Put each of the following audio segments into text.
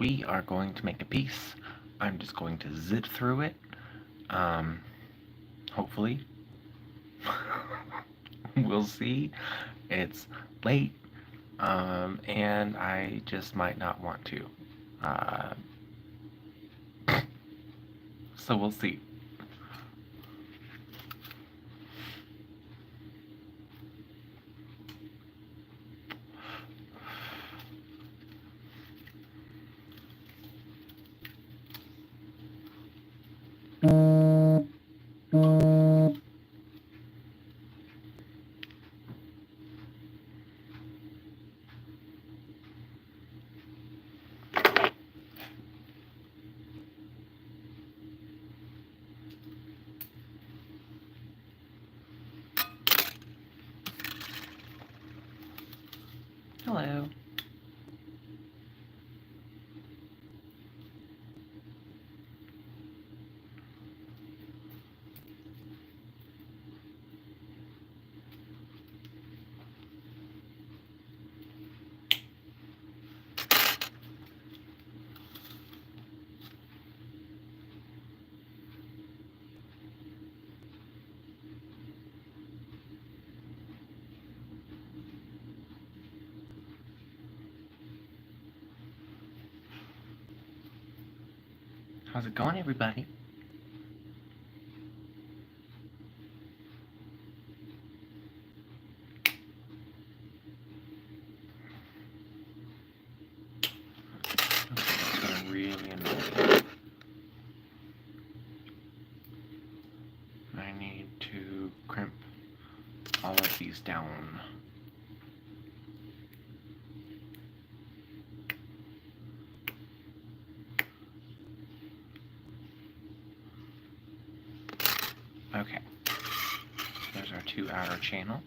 we are going to make a piece. I'm just going to zip through it. Hopefully. We'll see. It's late, and I just might not want to. Uh, so we'll see. Hello. How's it going, everybody? It's gonna really annoy me. I need to crimp all of these down. Okay. There's our two outer channels.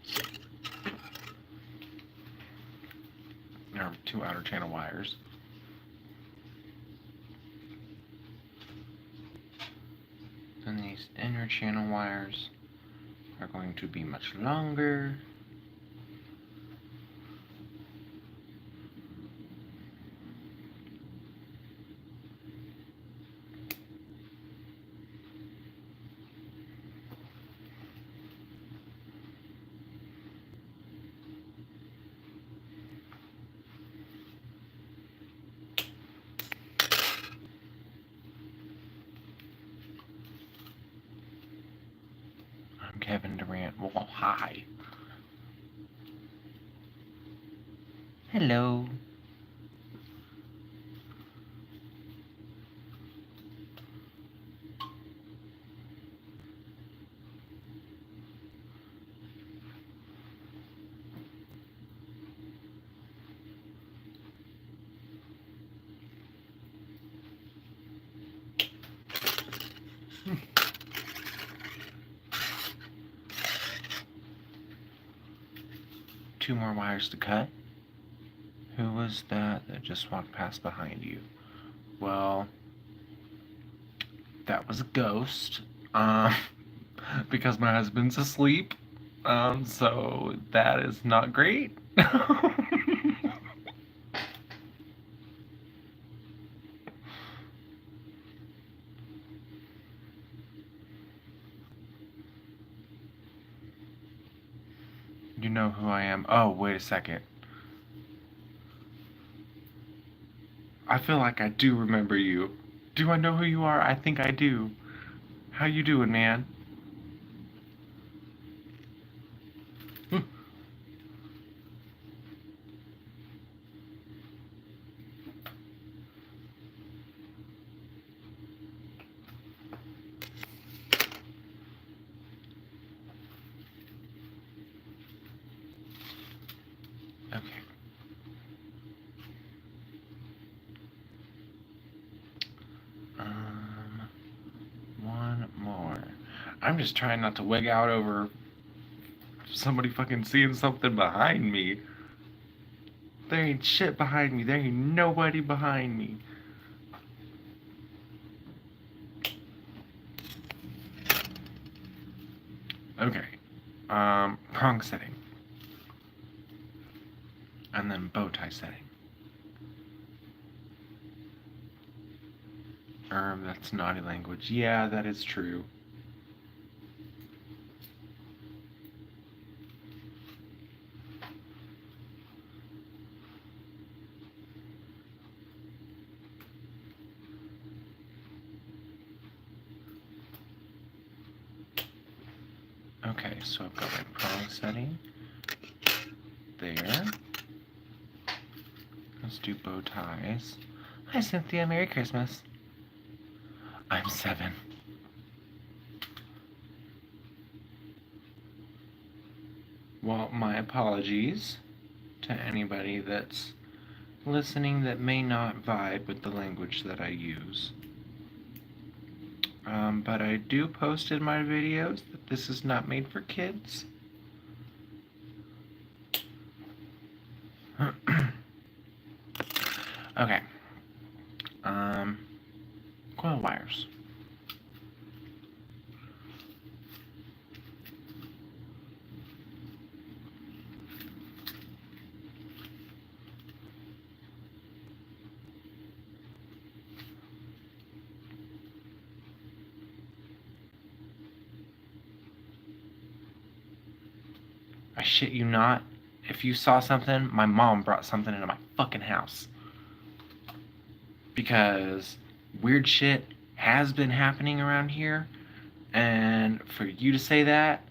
Or two outer channel wires. And these inner channel wires are going to be much longer. I'm Kevin Durant. Well, hi. Hello. Two more wires to cut. Who was that just walked past behind you? Well, that was a ghost. Because my husband's asleep. So that is not great. You know who I am. Oh, wait a second. I feel like I do remember you. Do I know who you are? I think I do. How you doing, man? Okay. One more. I'm just trying not to wig out over somebody fucking seeing something behind me. There ain't shit behind me. There ain't nobody behind me. Okay. Prong setting. And then bow tie setting. That's naughty language. Yeah, that is true. Okay, so I've got my prong setting there. Let's do bow ties. Hi, Cynthia. Merry Christmas. I'm 7. Well, my apologies to anybody that's listening that may not vibe with the language that I use. But I do post in my videos that this is not made for kids. Okay. Coil wires. I shit you not. If you saw something, my mom brought something into my fucking house. Because weird shit has been happening around here. And for you to say that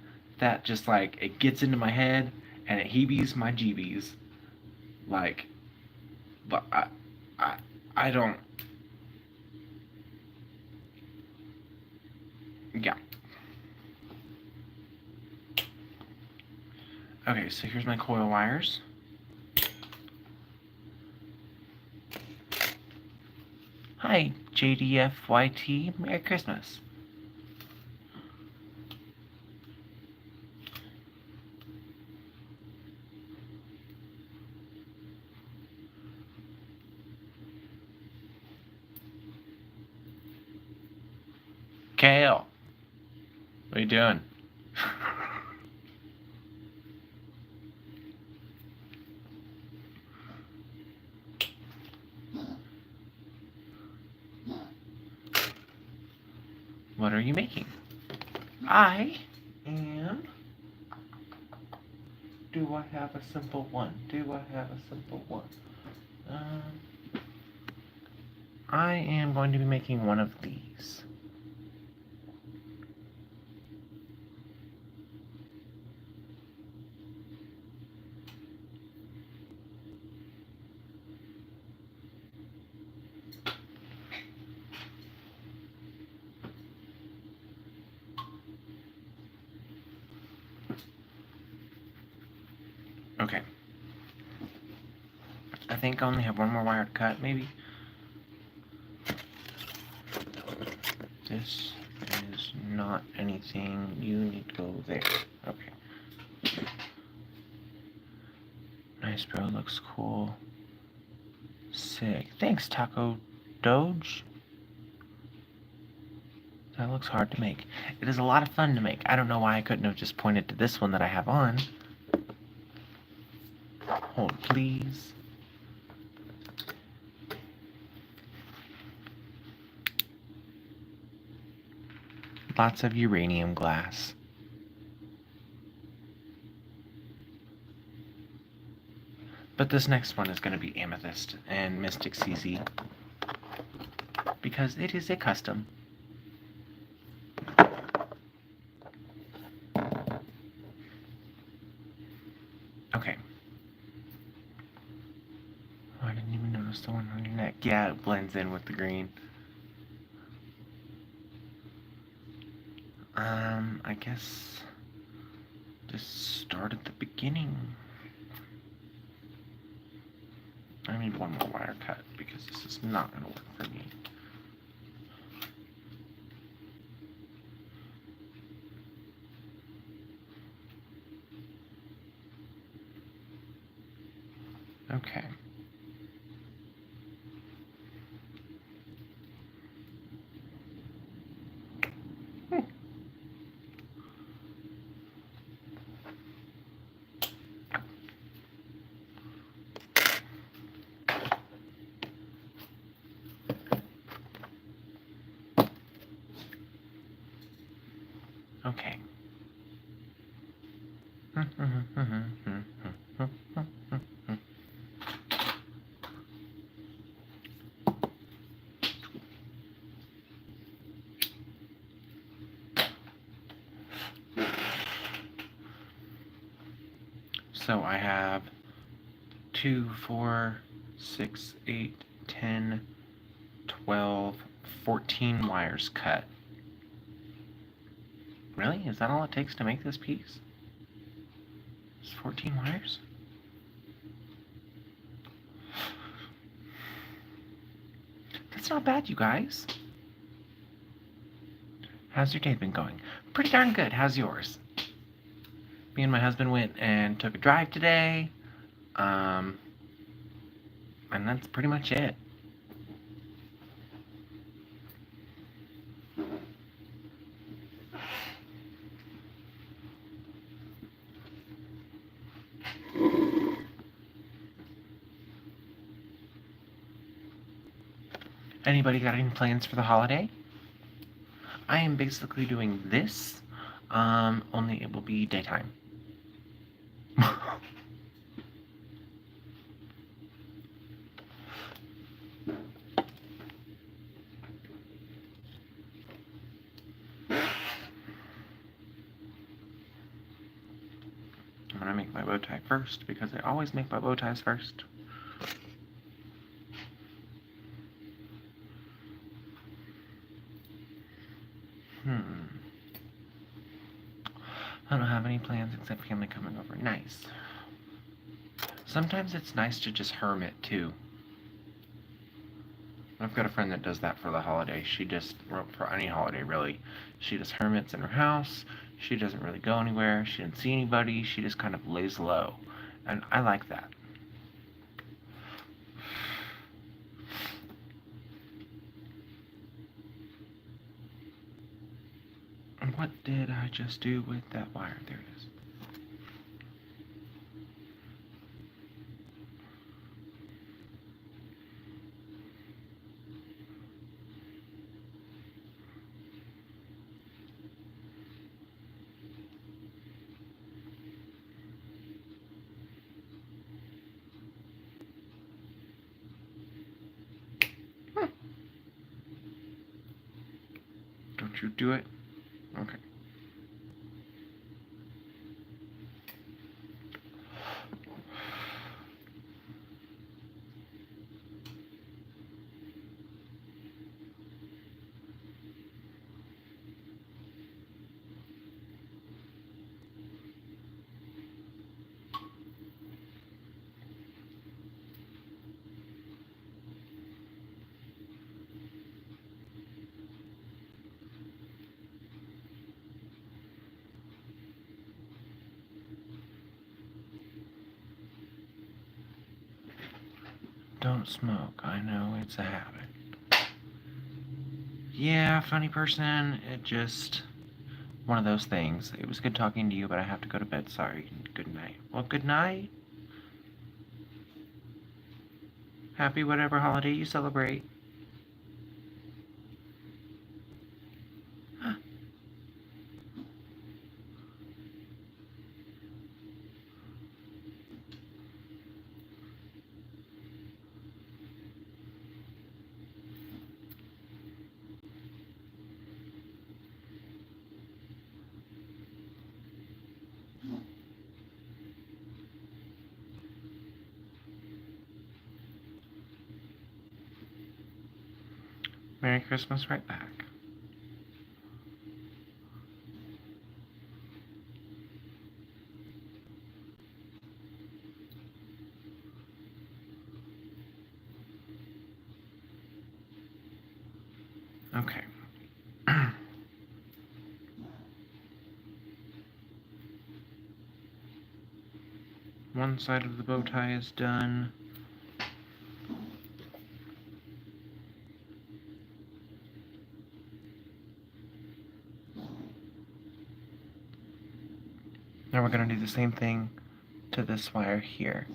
just like, it gets into my head and it heebies my jeebies. Like, but I don't. Yeah. Okay, so here's my coil wires. Hi, JDFYT. Merry Christmas. Kale, what are you doing? What are you making? I am. Do I have a simple one? Do I have a simple one? I am going to be making one of these. Okay. I think I only have one more wire to cut, maybe. This is not anything. You need to go there. Okay. Nice, bro. Looks cool. Sick. Thanks, Taco Doge. That looks hard to make. It is a lot of fun to make. I don't know why I couldn't have just pointed to this one that I have on. Hold, please. Lots of uranium glass. But this next one is going to be amethyst and mystic CZ. Because it is a custom. Okay. Oh, I didn't even notice the one on your neck. Yeah, it blends in with the green. I guess just start at the beginning. I need one more wire cut because this is not going to work for me. Okay. Okay. So I have 2, 4, 6, 8, 10, 12, 14 wires cut. Really? Is that all it takes to make this piece? It's 14 wires? That's not bad, you guys. How's your day been going? Pretty darn good. How's yours? Me and my husband went and took a drive today. And that's pretty much it. Anybody got any plans for the holiday? I am basically doing this, only it will be daytime. I'm gonna make my bow tie first because I always make my bow ties first. I don't have any plans except family coming over. Nice. Sometimes it's nice to just hermit too. I've got a friend that does that for the holiday. She just, well, for any holiday really, she just hermits in her house. She doesn't really go anywhere. She doesn't see anybody. She just kind of lays low. And I like that. And what did I just do with that wire? There it is. Don't you do it? Okay. Don't smoke. I know it's a habit. Yeah, funny person. It just one of those things. It was good talking to you, but I have to go to bed. Sorry. Good night. Well, good night. Happy whatever holiday you celebrate. Merry Christmas right back. Okay. One side of the bow tie is done. Now we're going to do the same thing to this wire here.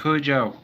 Cujo.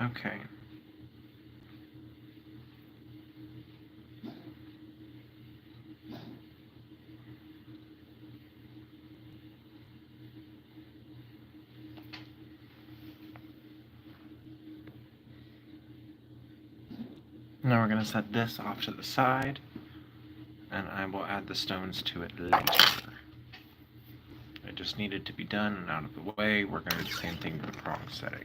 Okay. Now we're going to set this off to the side, and I will add the stones to it later. It just needed to be done and out of the way. We're going to do the same thing with the prong setting.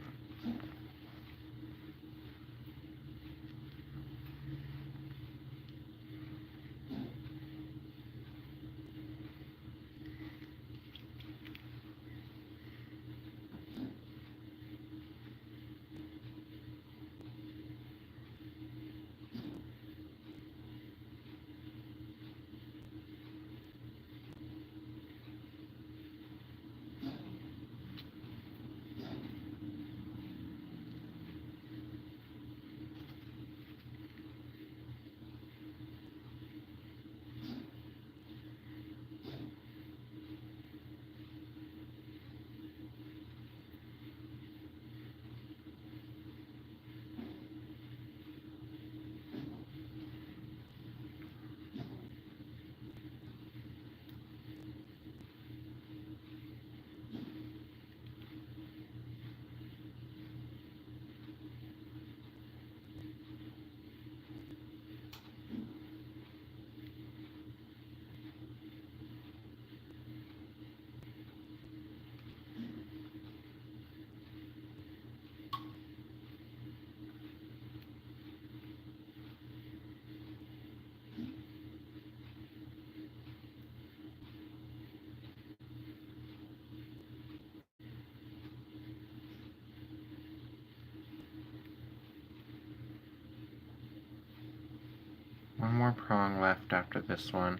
One more prong left after this one.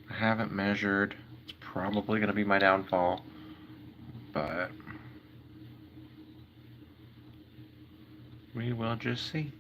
I haven't measured. It's probably going to be my downfall, but we will just see.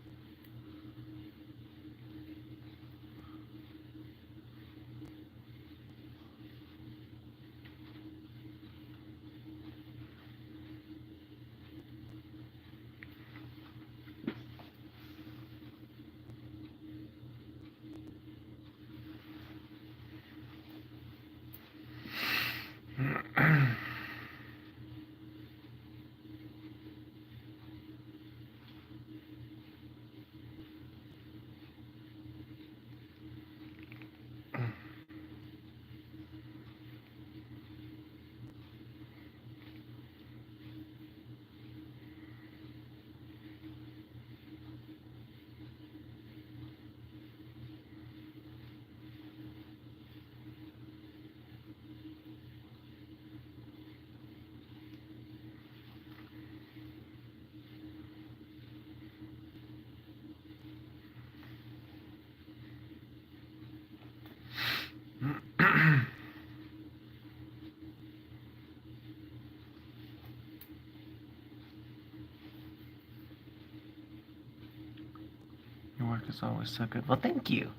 is always so good. Well, thank you.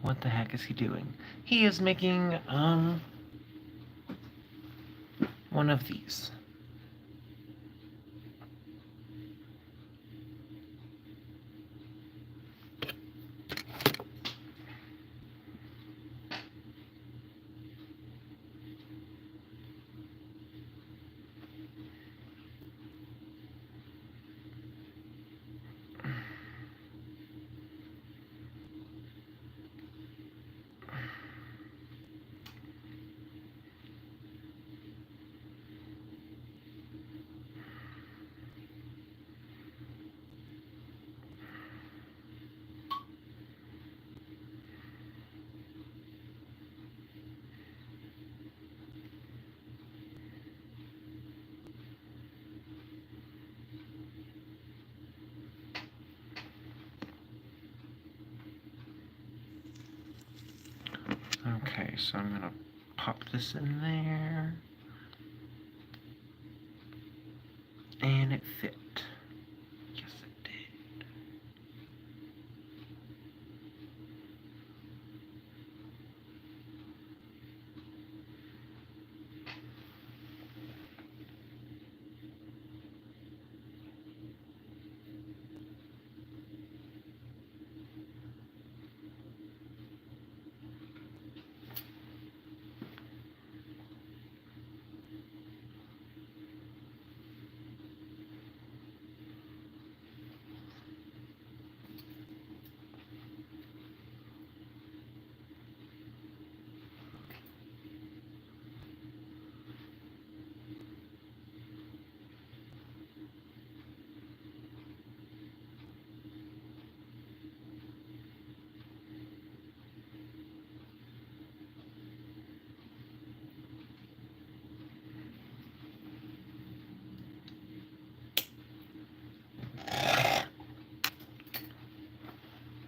What the heck is he doing? He is making, one of these. Okay, so I'm gonna pop this in there. And it fit. Yes, it did.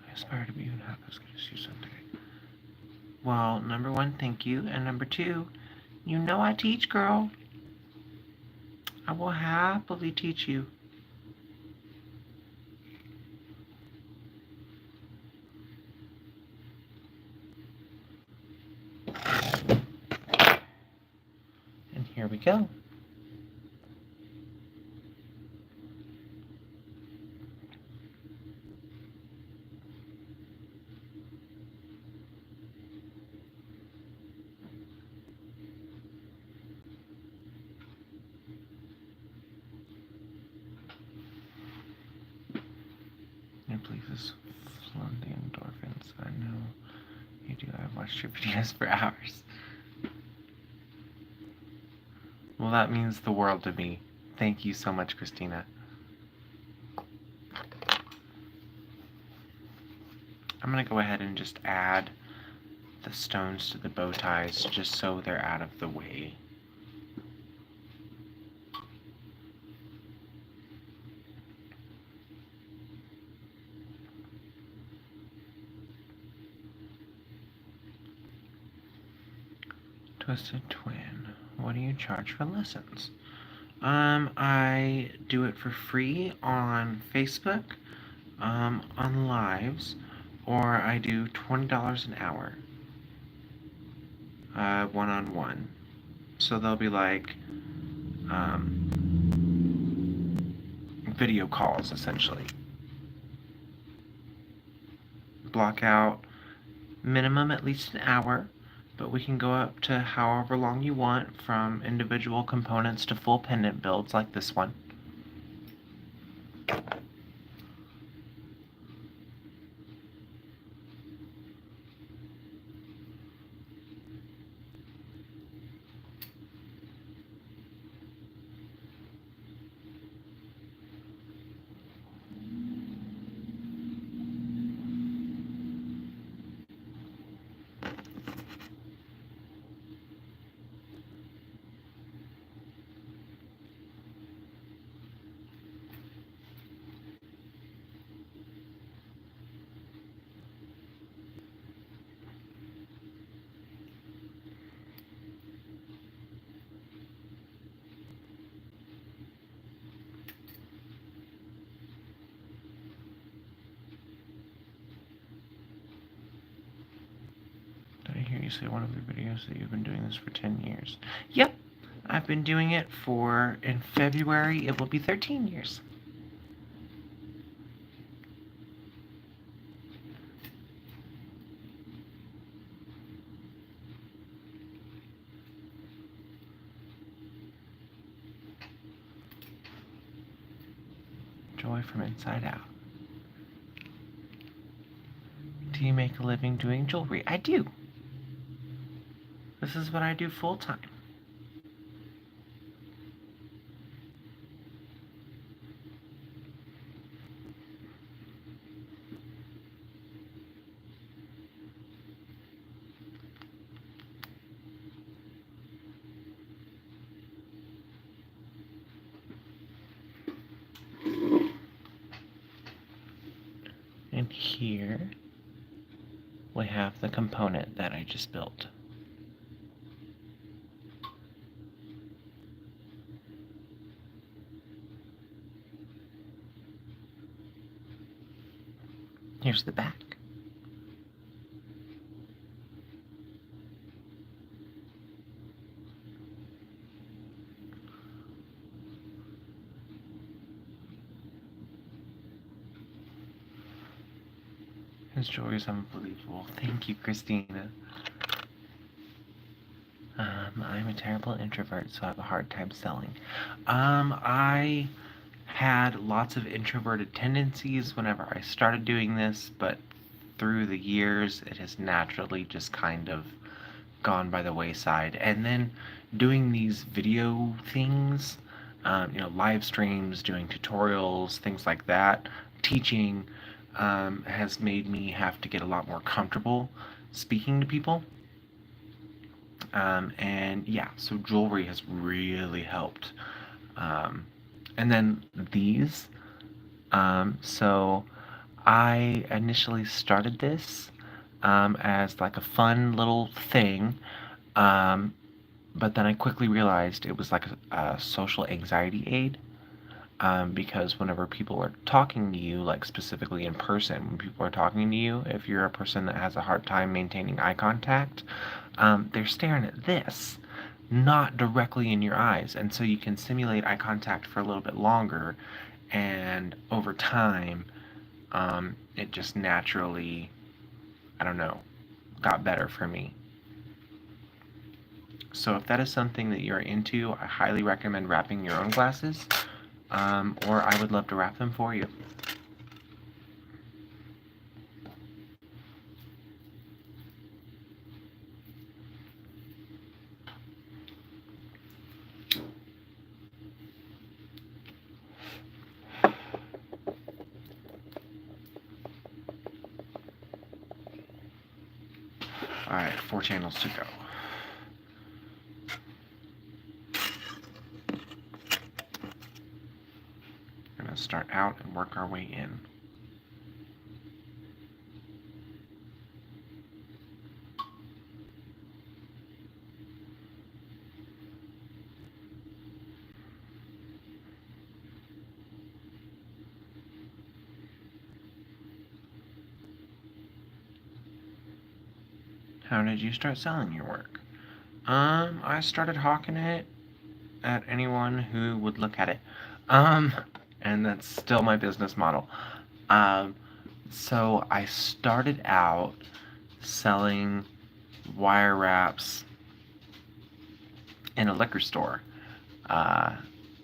I aspire to be even half as good as you someday. Well, number one, thank you. And number two, you know I teach, girl. I will happily teach you. And here we go. It pleases flood the endorphins. I know you do. I've watched your videos for hours. Well, that means the world to me. Thank you so much, Christina. I'm gonna go ahead and just add the stones to the bow ties just so they're out of the way. Twisted Twin, what do you charge for lessons? I do it for free on Facebook, on lives, or I do $20 an hour, one-on-one. So they'll be like, video calls, essentially. Block out minimum at least an hour, but we can go up to however long you want, from individual components to full pendant builds like this one. You say one of your videos that you've been doing this for 10 years. Yep, I've been doing it in February, it will be 13 years. Joy from inside out. Do you make a living doing jewelry? I do. This is what I do full time. And here we have the component that I just built. Here's the back. His jewelry is unbelievable. Thank you, Christina. I'm a terrible introvert, so I have a hard time selling. I had lots of introverted tendencies whenever I started doing this, but through the years, it has naturally just kind of gone by the wayside. And then doing these video things, live streams, doing tutorials, things like that, teaching, has made me have to get a lot more comfortable speaking to people. And yeah, so jewelry has really helped. And then these. So I initially started this as like a fun little thing, but then I quickly realized it was like a social anxiety aid. Because whenever people are talking to you, like specifically in person, when people are talking to you, if you're a person that has a hard time maintaining eye contact, they're staring at this, not directly in your eyes. And so you can simulate eye contact for a little bit longer, and over time, it just naturally, I don't know, got better for me. So if that is something that you're into, I highly recommend wrapping your own glasses. Or I would love to wrap them for you. Alright, 4 channels to go. We're going to start out and work our way in. How did you start selling your work? I started hawking it at anyone who would look at it. And that's still my business model. So I started out selling wire wraps in a liquor store.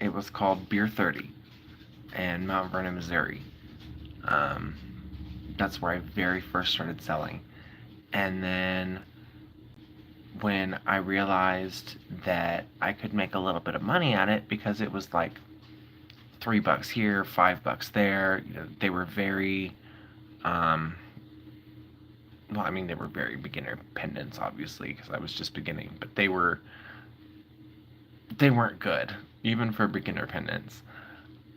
It was called Beer 30 in Mount Vernon, Missouri. That's where I very first started selling. And then when I realized that I could make a little bit of money at it, because it was like $3 here, $5 there, they were very, they were very beginner pendants, obviously, because I was just beginning, but they weren't good, even for beginner pendants.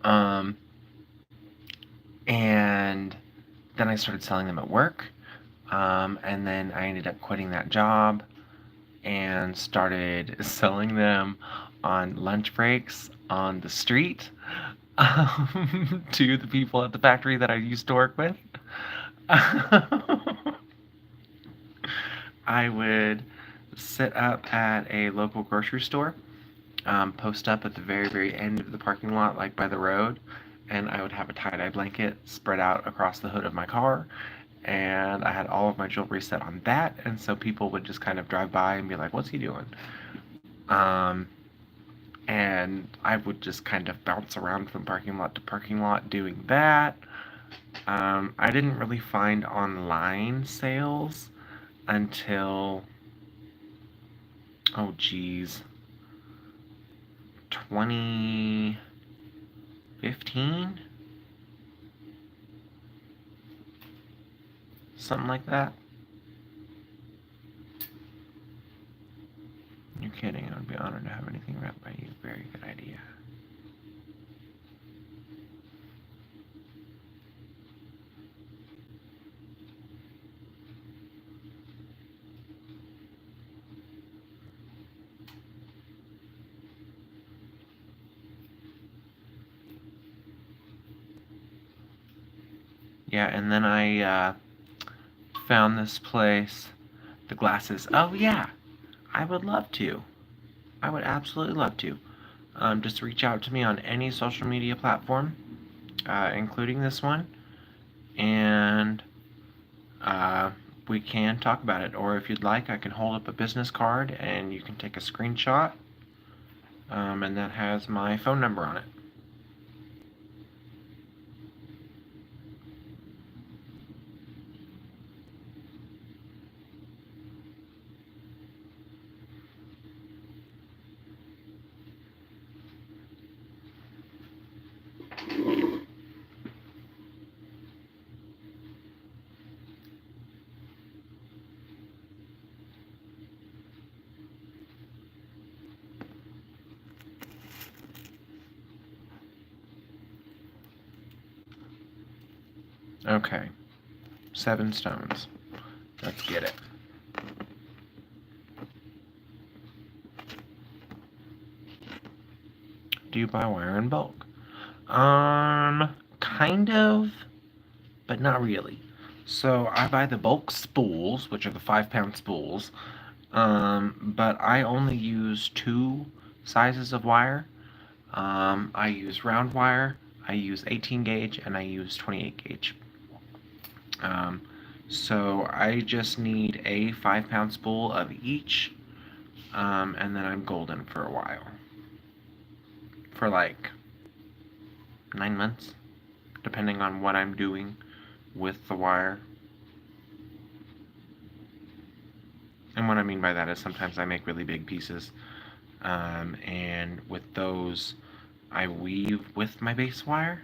And then I started selling them at work. And then I ended up quitting that job and started selling them on lunch breaks on the street to the people at the factory that I used to work with. I would sit up at a local grocery store, post up at the very, very end of the parking lot, like by the road, and I would have a tie-dye blanket spread out across the hood of my car, and I had all of my jewelry set on that, and so people would just kind of drive by and be like, "What's he doing?" Um, and I would just kind of bounce around from parking lot to parking lot doing that. I didn't really find online sales until, oh geez, 2015, something like that. You're kidding. I would be honored to have anything wrapped by you. Very good idea. Yeah, and then I found this place, the glasses. Oh yeah, I would love to. I would absolutely love to. Just reach out to me on any social media platform, including this one, and uh, we can talk about it. Or if you'd like, I can hold up a business card and you can take a screenshot, and that has my phone number on it. Okay, 7 stones. Let's get it. Do you buy wire in bulk? Kind of, but not really. So I buy the bulk spools, which are the 5-pound spools, but I only use 2 sizes of wire. I use round wire, I use 18 gauge, and I use 28 gauge. Um, so I just need a 5-pound spool of each, and then I'm golden for a while. For like 9 months, depending on what I'm doing with the wire. And what I mean by that is sometimes I make really big pieces, and with those I weave with my base wire,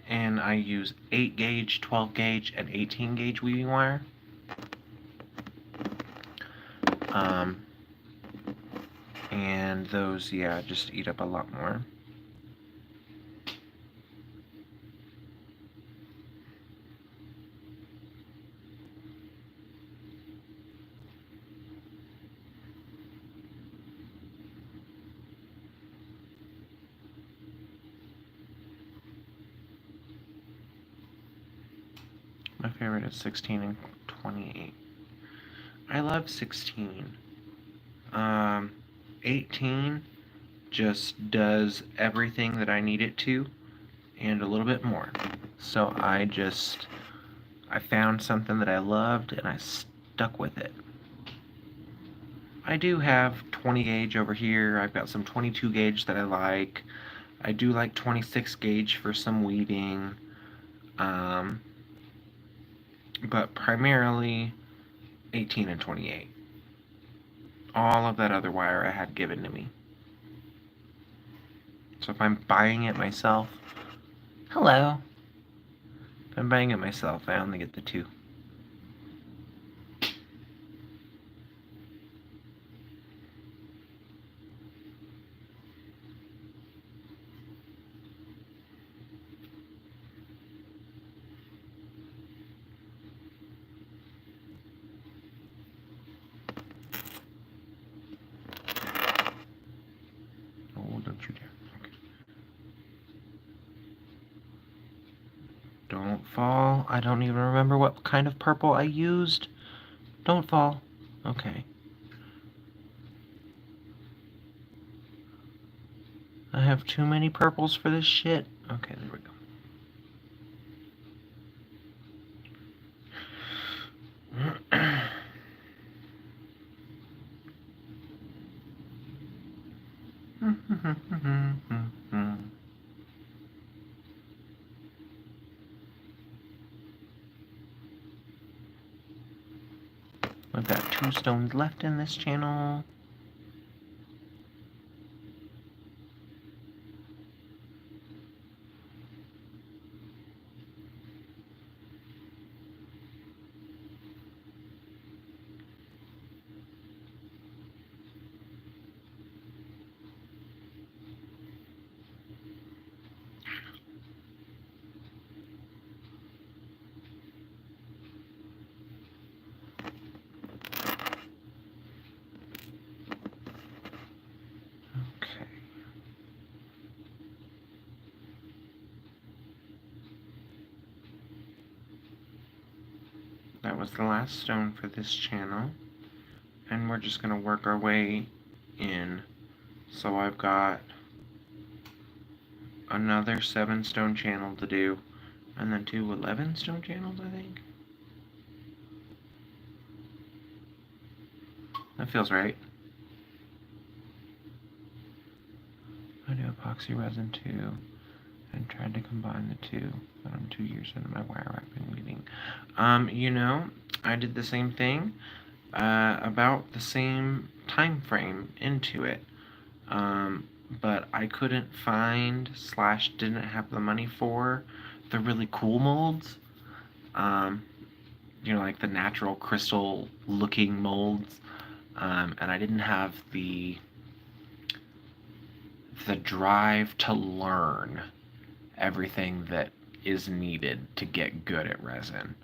and I use 8 gauge, 12 gauge, and 18 gauge weaving wire. And those, yeah, just eat up a lot more. My favorite is 16 and 28. I love 16. 18 just does everything that I need it to, and a little bit more. So I found something that I loved, and I stuck with it. I do have 20 gauge over here. I've got some 22 gauge that I like. I do like 26 gauge for some weaving. But primarily 18 and 28. All of that other wire I had given to me. So if I'm buying it myself, hello. If I'm buying it myself, I only get the 2. Oh, don't you dare. Okay. Don't fall. I don't even remember what kind of purple I used. Don't fall. Okay. I have too many purples for this shit. Okay, there we go. We've got 2 stones left in this channel. Okay. That was the last stone for this channel. And we're just going to work our way in. So I've got another 7 stone channel to do. And then 2 11 stone channels, I think. That feels right. I do epoxy resin too, and tried to combine the two, but I'm 2 years into my wire wrapping weaving. You know, I did the same thing, about the same time frame into it, but I couldn't find / didn't have the money for the really cool molds. You know, like the natural crystal looking molds, and I didn't have the drive to learn everything that is needed to get good at resin.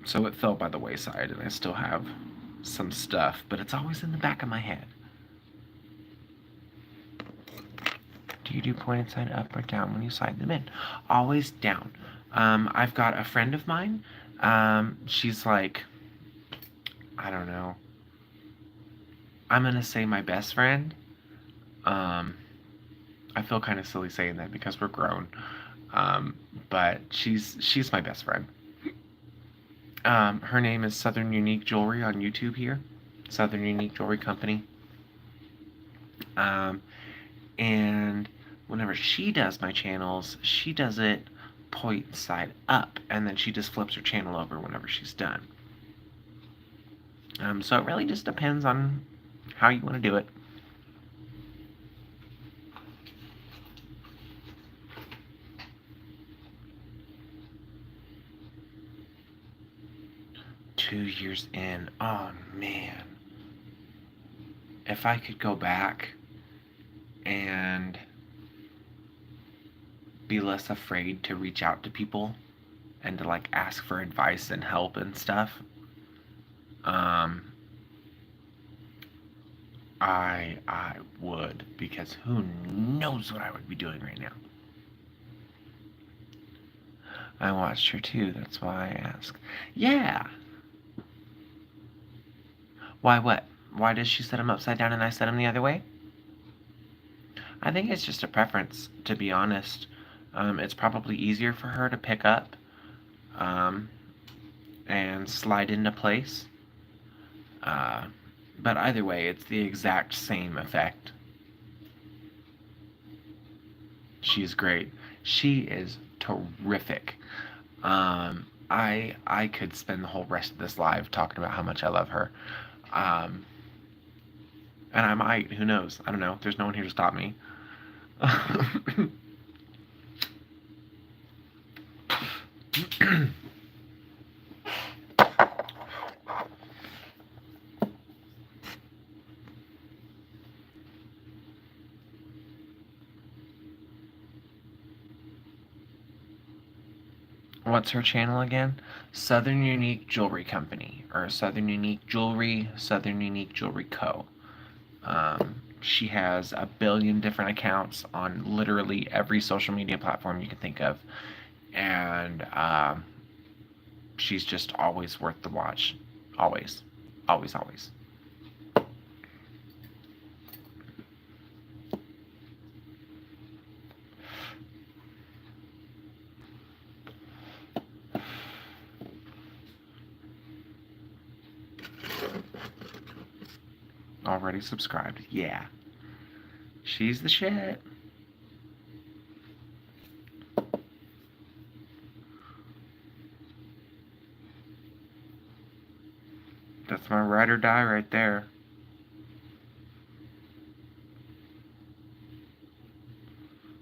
So it fell by the wayside, and I still have some stuff, but it's always in the back of my head. Do you do pointed side up or down when you slide them in? Always down. I've got a friend of mine. She's like, I don't know. I'm going to say my best friend. I feel kind of silly saying that because we're grown. But she's my best friend. Her name is Southern Unique Jewelry on YouTube here. Southern Unique Jewelry Company. And whenever she does my channels, she does it point side up, and then she just flips her channel over whenever she's done. So it really just depends on how you want to do it. Two years in, oh man. If I could go back and be less afraid to reach out to people and to like ask for advice and help and stuff, I would, because who knows what I would be doing right now. I watched her too, that's why I asked. Yeah. Why what? Why does she set him upside down and I set him the other way? I think it's just a preference, to be honest. It's probably easier for her to pick up and slide into place. But either way, it's the exact same effect. She's great. She is terrific. I could spend the whole rest of this live talking about how much I love her. And I might, who knows? I don't know. There's no one here to stop me. What's her channel again? Southern Unique Jewelry Company, or Southern Unique Jewelry, Southern Unique Jewelry Co. She has a billion different accounts on literally every social media platform you can think of, and she's just always worth the watch. Always. Always, always. Already subscribed. Yeah. She's the shit. That's my ride or die right there.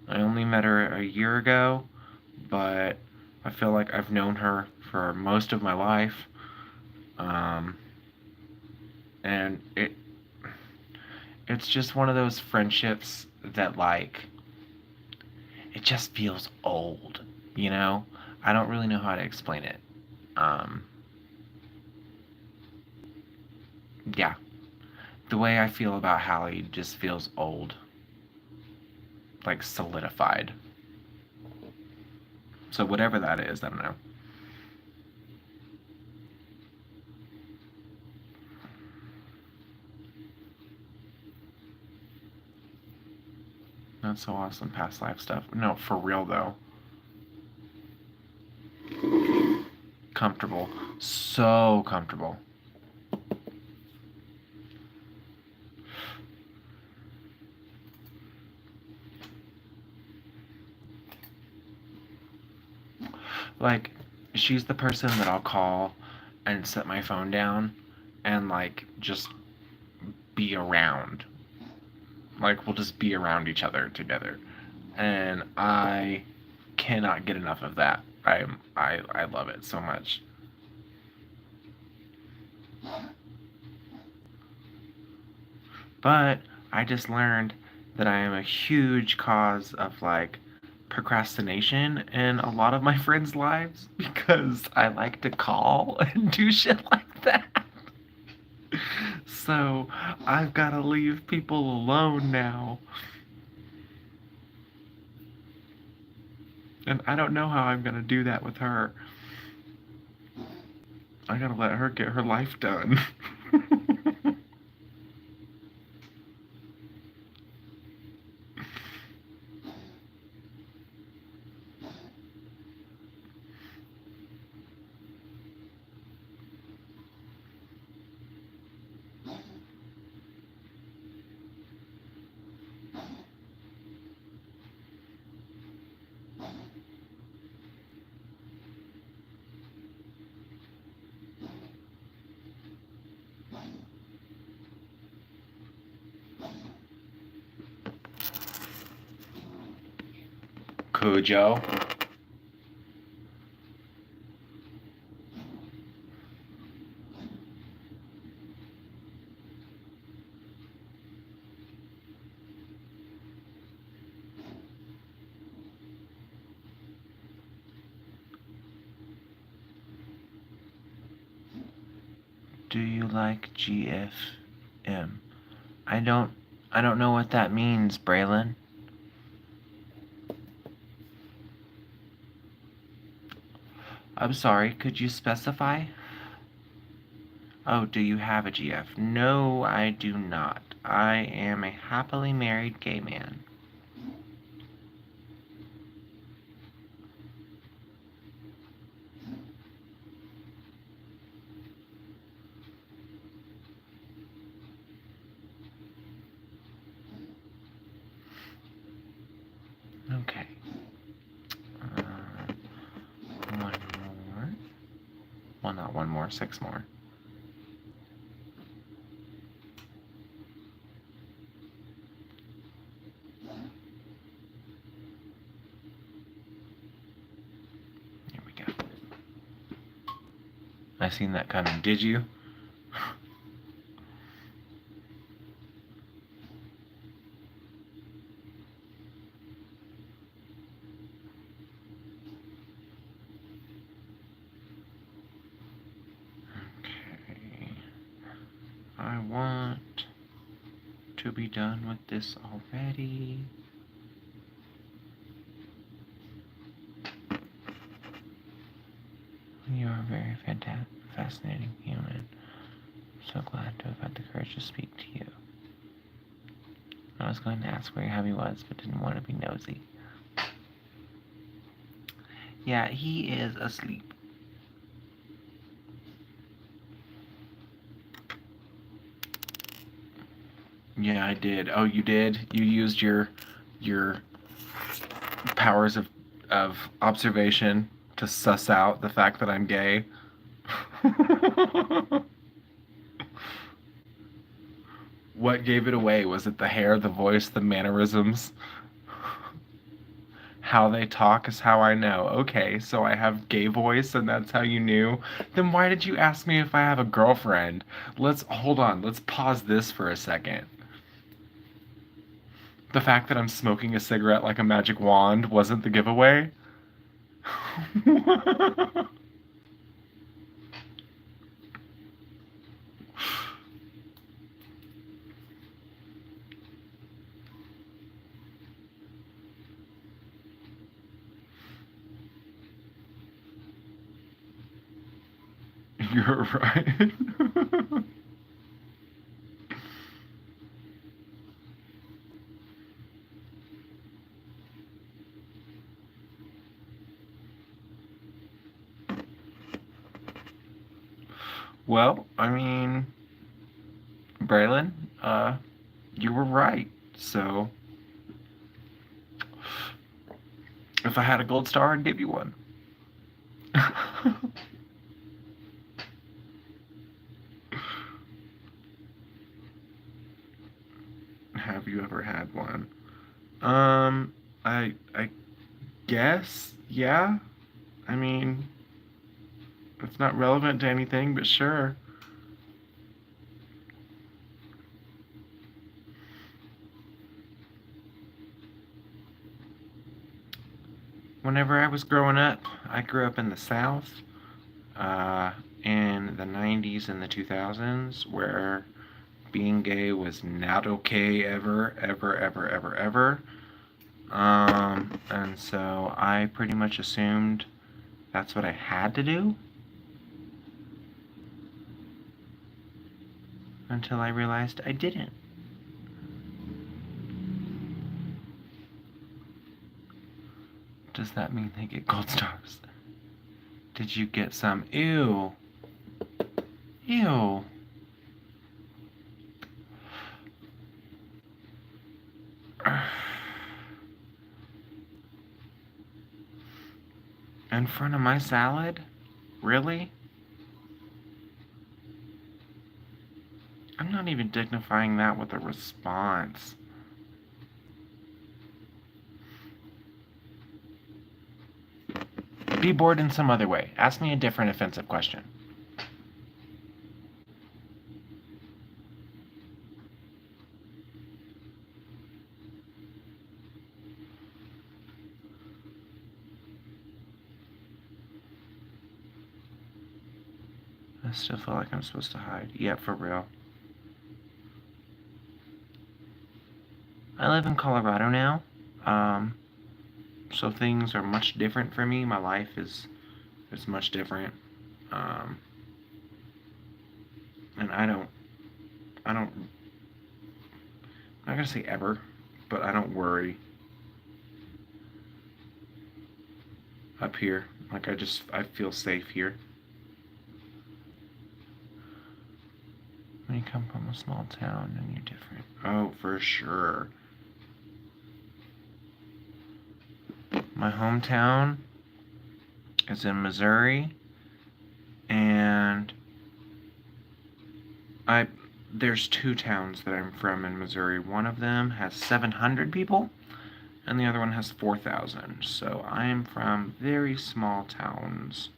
I only met her a year ago, but I feel like I've known her for most of my life. And it's just one of those friendships that, like, it just feels old, you know? I don't really know how to explain it. Yeah. The way I feel about Hallie just feels old. Like, solidified. So whatever that is, I don't know. That's so awesome, past life stuff. No, for real though. Comfortable. So comfortable. Like, she's the person that I'll call and set my phone down and, like, just be around. Like, we'll just be around each other together. And I cannot get enough of that. I love it so much. But I just learned that I am a huge cause of, like, procrastination in a lot of my friends' lives because I like to call and do shit like that. So I've got to leave people alone now. And I don't know how I'm going to do that with her. I got to let her get her life done. Cujo. Do you like GFM? I don't know what that means, Braylon. I'm sorry, could you specify? Oh, do you have a GF? No, I do not. I am a happily married gay man. Okay. One more. Well, not one more, 6 more. Here we go. I seen that coming, did you? I want to be done with this already. We are very fascinating human. So glad to have had the courage to speak to you. I was going to ask where your hubby was, but didn't want to be nosy. Yeah, he is asleep. Yeah, I did. Oh, you did? You used your powers of observation to suss out the fact that I'm gay. What gave it away? Was it the hair, the voice, the mannerisms? How they talk is how I know. Okay, so I have gay voice and that's how you knew? Then why did you ask me if I have a girlfriend? Hold on, let's pause this for a second. The fact that I'm smoking a cigarette like a magic wand wasn't the giveaway? You're right. Well, I mean, Braylon, you were right. So, if I had a gold star, I'd give you one. Have you ever had one? I guess, yeah. I mean, it's not relevant to anything, but sure. Whenever I was growing up, I grew up in the South, in the 90s and the 2000s, where being gay was not okay ever, ever, ever, ever, ever. And so I pretty much assumed that's what I had to do. Until I realized I didn't. Does that mean they get gold stars? Did you get some? Ew. Ew. In front of my salad? Really? I'm not even dignifying that with a response. Be bored in some other way. Ask me a different offensive question. I still feel like I'm supposed to hide. Yeah, for real. I live in Colorado now. So things are much different for me. My life is much different. And I'm not gonna say ever, but I don't worry up here. Like I feel safe here. When you come from a small town and you're different. Oh, for sure. My hometown is in Missouri, and there's two towns that I'm from in Missouri. One of them has 700 people, and the other one has 4,000. So I'm from very small towns.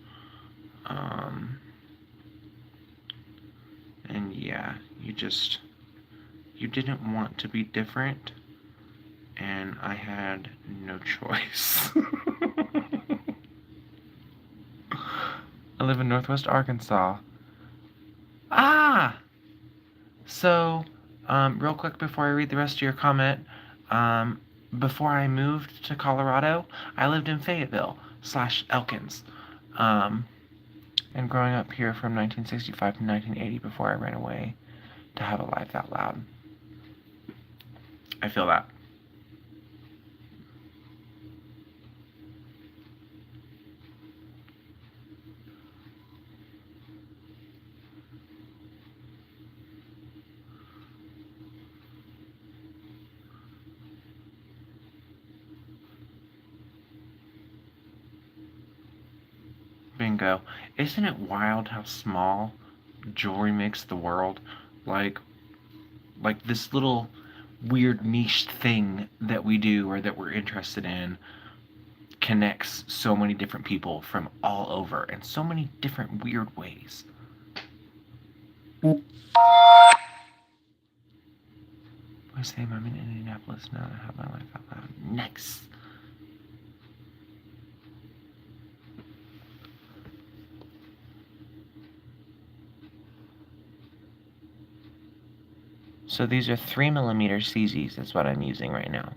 And yeah, you didn't want to be different, and I had no choice. I live in Northwest Arkansas. Ah! So, real quick before I read the rest of your comment, before I moved to Colorado, I lived in Fayetteville / Elkins. And growing up here from 1965 to 1980 before I ran away to have a life that loud. I feel that. Bingo. Isn't it wild how small jewelry makes the world? Like this little weird niche thing that we do or that we're interested in connects so many different people from all over in so many different weird ways. I say I'm in Indianapolis now. I have my life out loud. Nice. So these are 3mm CZs. That's what I'm using right now.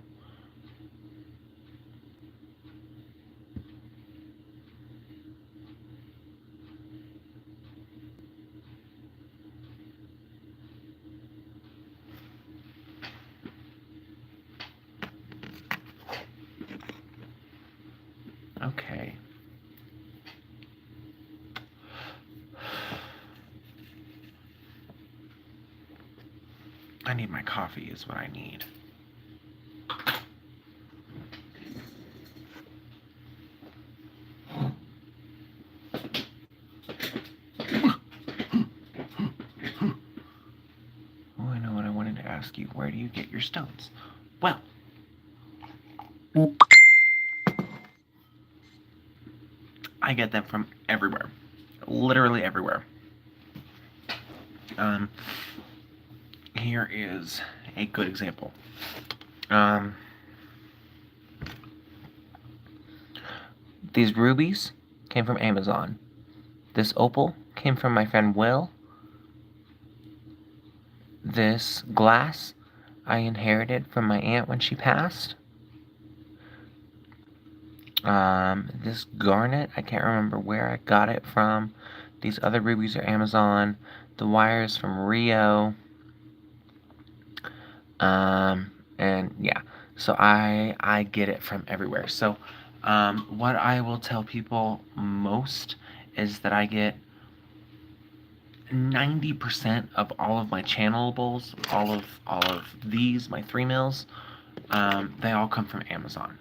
Okay. I need my coffee is what I need. Oh, I know what I wanted to ask you. Where do you get your stones? Well, I get them from everywhere. Literally everywhere. Here is a good example. These rubies came from Amazon. This opal came from my friend Will. This glass I inherited from my aunt when she passed. This garnet, I can't remember where I got it from. These other rubies are Amazon. The wires from Rio. And yeah, so I get it from everywhere. So what I will tell people most is that I get 90% of all of my channelables, all of these, my 3mm, they all come from Amazon.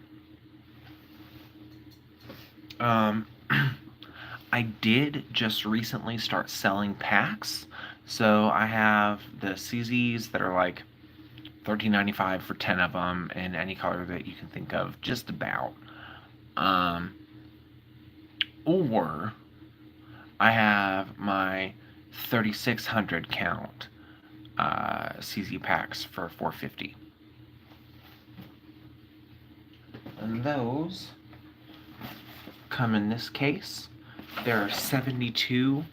I did just recently start selling packs. So I have the CZs that are like $13.95 for 10 of them in any color that you can think of, just about. Or I have my 3600 count CZ packs for $4.50. And those come in this case. There are 72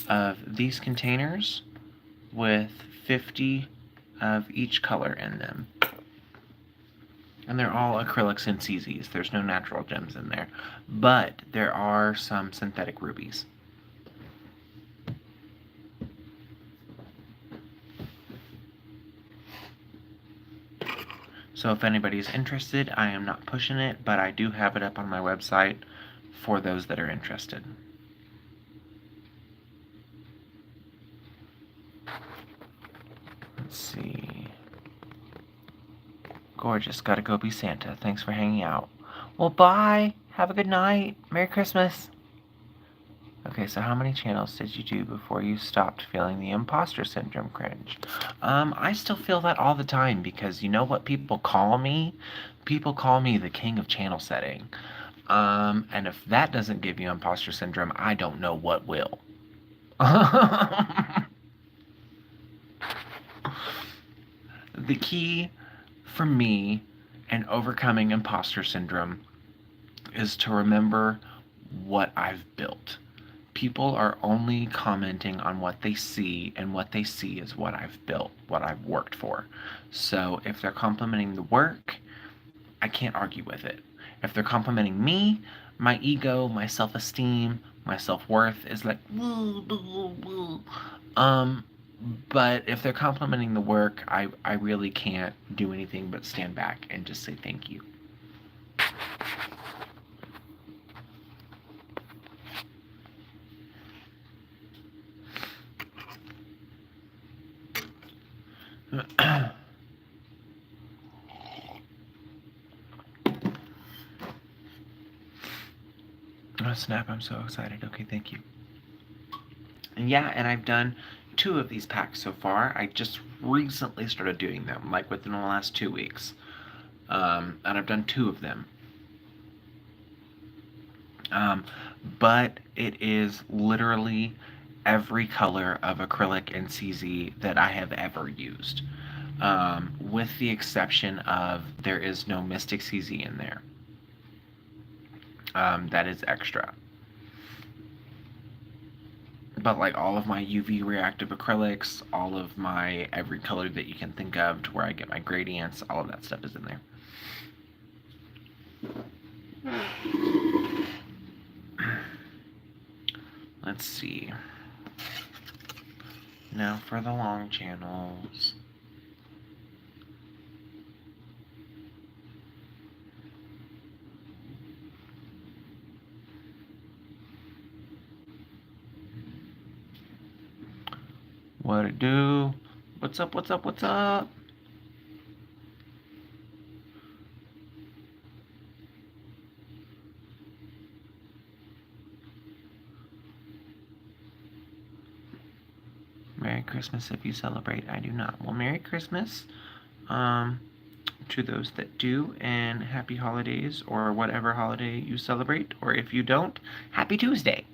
of these containers with 50 of each color in them. And they're all acrylics and CZs. There's no natural gems in there. But there are some synthetic rubies. So if anybody's interested, I am not pushing it, but I do have it up on my website for those that are interested. Let's see. Gorgeous. Gotta go be Santa. Thanks for hanging out. Well, bye. Have a good night. Merry Christmas. Okay, so how many channels did you do before you stopped feeling the imposter syndrome cringe? I still feel that all the time because you know what people call me? People call me the king of channel setting. And if that doesn't give you imposter syndrome, I don't know what will. The key for me in overcoming imposter syndrome is to remember what I've built. People are only commenting on what they see, and what they see is what I've built, what I've worked for. So if they're complimenting the work, I can't argue with it. If they're complimenting me, my ego, my self-esteem, My self-worth is like, woo, woo, woo. But if they're complimenting the work, I really can't do anything but stand back and just say thank you. Oh snap, I'm so excited. Okay, thank you. And yeah, and I've done 2 of these packs so far. I just recently started doing them, like within the last 2 weeks. And I've done 2 of them. But it is literally every color of acrylic and CZ that I have ever used. With the exception of there is no Mystic CZ in there. That is extra. But like all of my UV reactive acrylics, all of my every color that you can think of to where I get my gradients, all of that stuff is in there. Let's see. Now for the long channels. What it do? What's up, what's up, what's up? Merry Christmas if you celebrate. I do not. Well, Merry Christmas to those that do, and Happy Holidays, or whatever holiday you celebrate, or if you don't, Happy Tuesday.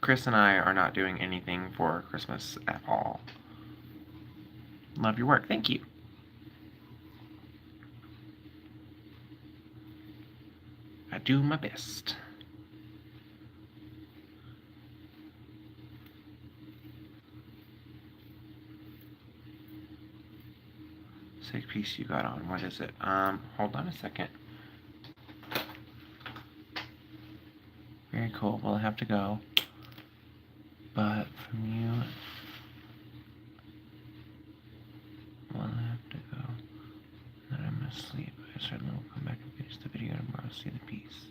Chris and I are not doing anything for Christmas at all. Love your work. Thank you. I do my best. Sick piece you got on. What is it? Hold on a second. Very cool. Well, I have to go. But from you, well, I have to go. Then I'm asleep. I certainly will come back and finish the video tomorrow. See the piece.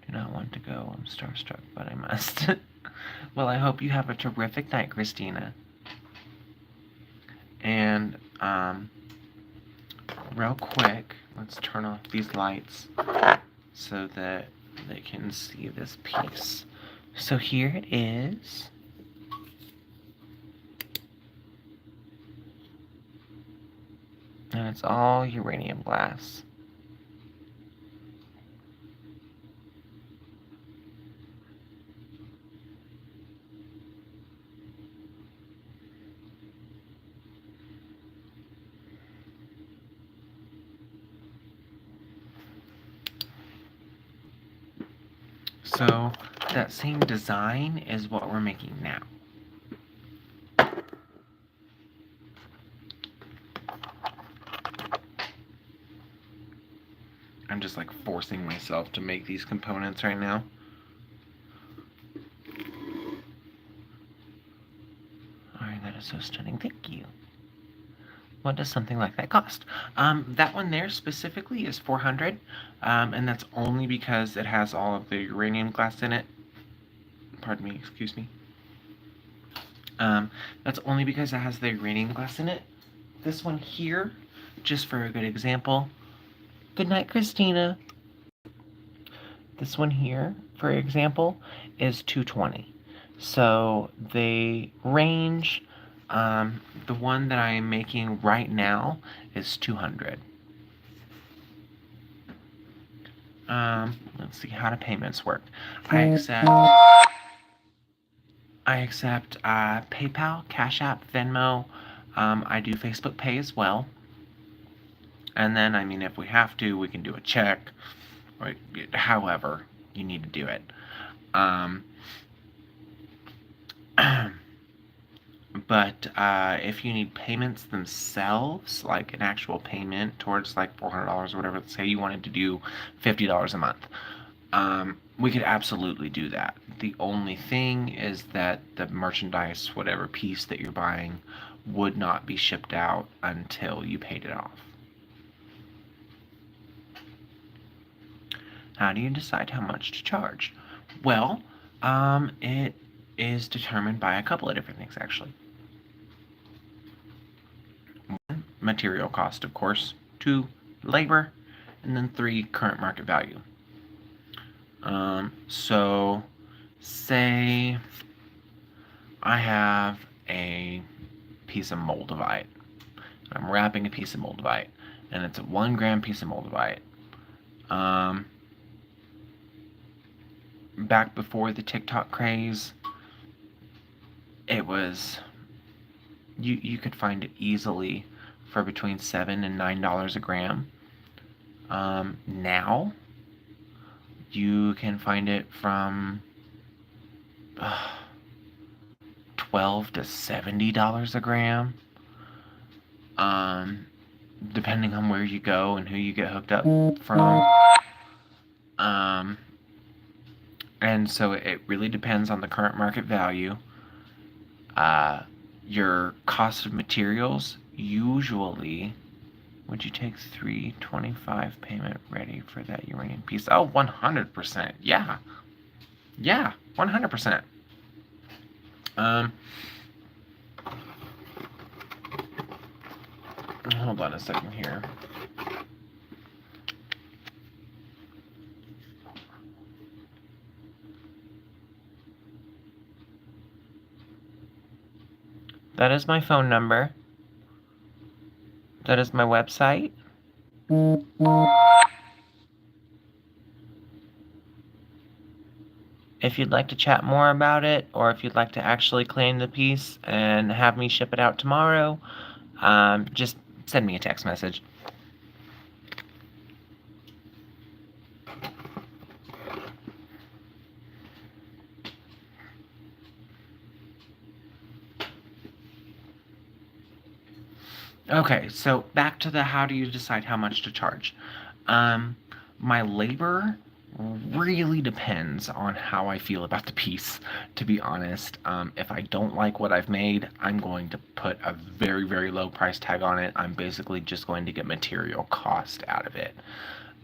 Do not want to go. I'm starstruck, but I must. Well, I hope you have a terrific night, Christina. And, real quick, let's turn off these lights so that they can see this piece. So here it is. And it's all uranium glass. So that same design is what we're making now. I'm just like forcing myself to make these components right now. Alright, that is so stunning. Thank you. What does something like that cost? That one there specifically is $400, and that's only because it has all of the uranium glass in it. Pardon me, excuse me. That's only because it has the uranium glass in it. This one here, just for a good example. Good night, Christina. This one here, for example, is $220. So they range. The one that I am making right now is $200. Let's see how do payments work. I accept PayPal, Cash App, Venmo. I do Facebook Pay as well. And then, I mean, if we have to, we can do a check, or however you need to do it. But if you need payments themselves, like an actual payment towards like $400 or whatever, say you wanted to do $50 a month, we could absolutely do that. The only thing is that the merchandise, whatever piece that you're buying, would not be shipped out until you paid it off. How do you decide how much to charge? Well, it is determined by a couple of different things, actually. One, material cost, of course. Two, labor. And then three, current market value. So, say I have a piece of moldavite. I'm wrapping a piece of moldavite, and it's a 1 gram piece of moldavite. Back before the TikTok craze, it was you could find it easily for between $7 and $9 a gram. Now you can find it from $12 to $70 a gram, depending on where you go and who you get hooked up from. And so it really depends on the current market value. Your cost of materials, usually, would you take $325 payment ready for that uranium piece? Oh, 100%. Yeah. Yeah, 100%. Hold on a second here. That is my phone number. That is my website. If you'd like to chat more about it, or if you'd like to actually claim the piece and have me ship it out tomorrow, just send me a text message. Okay, so back to the how do you decide how much to charge. My labor really depends on how I feel about the piece, to be honest. If I don't like what I've made, I'm going to put a very, very low price tag on it. I'm basically just going to get material cost out of it.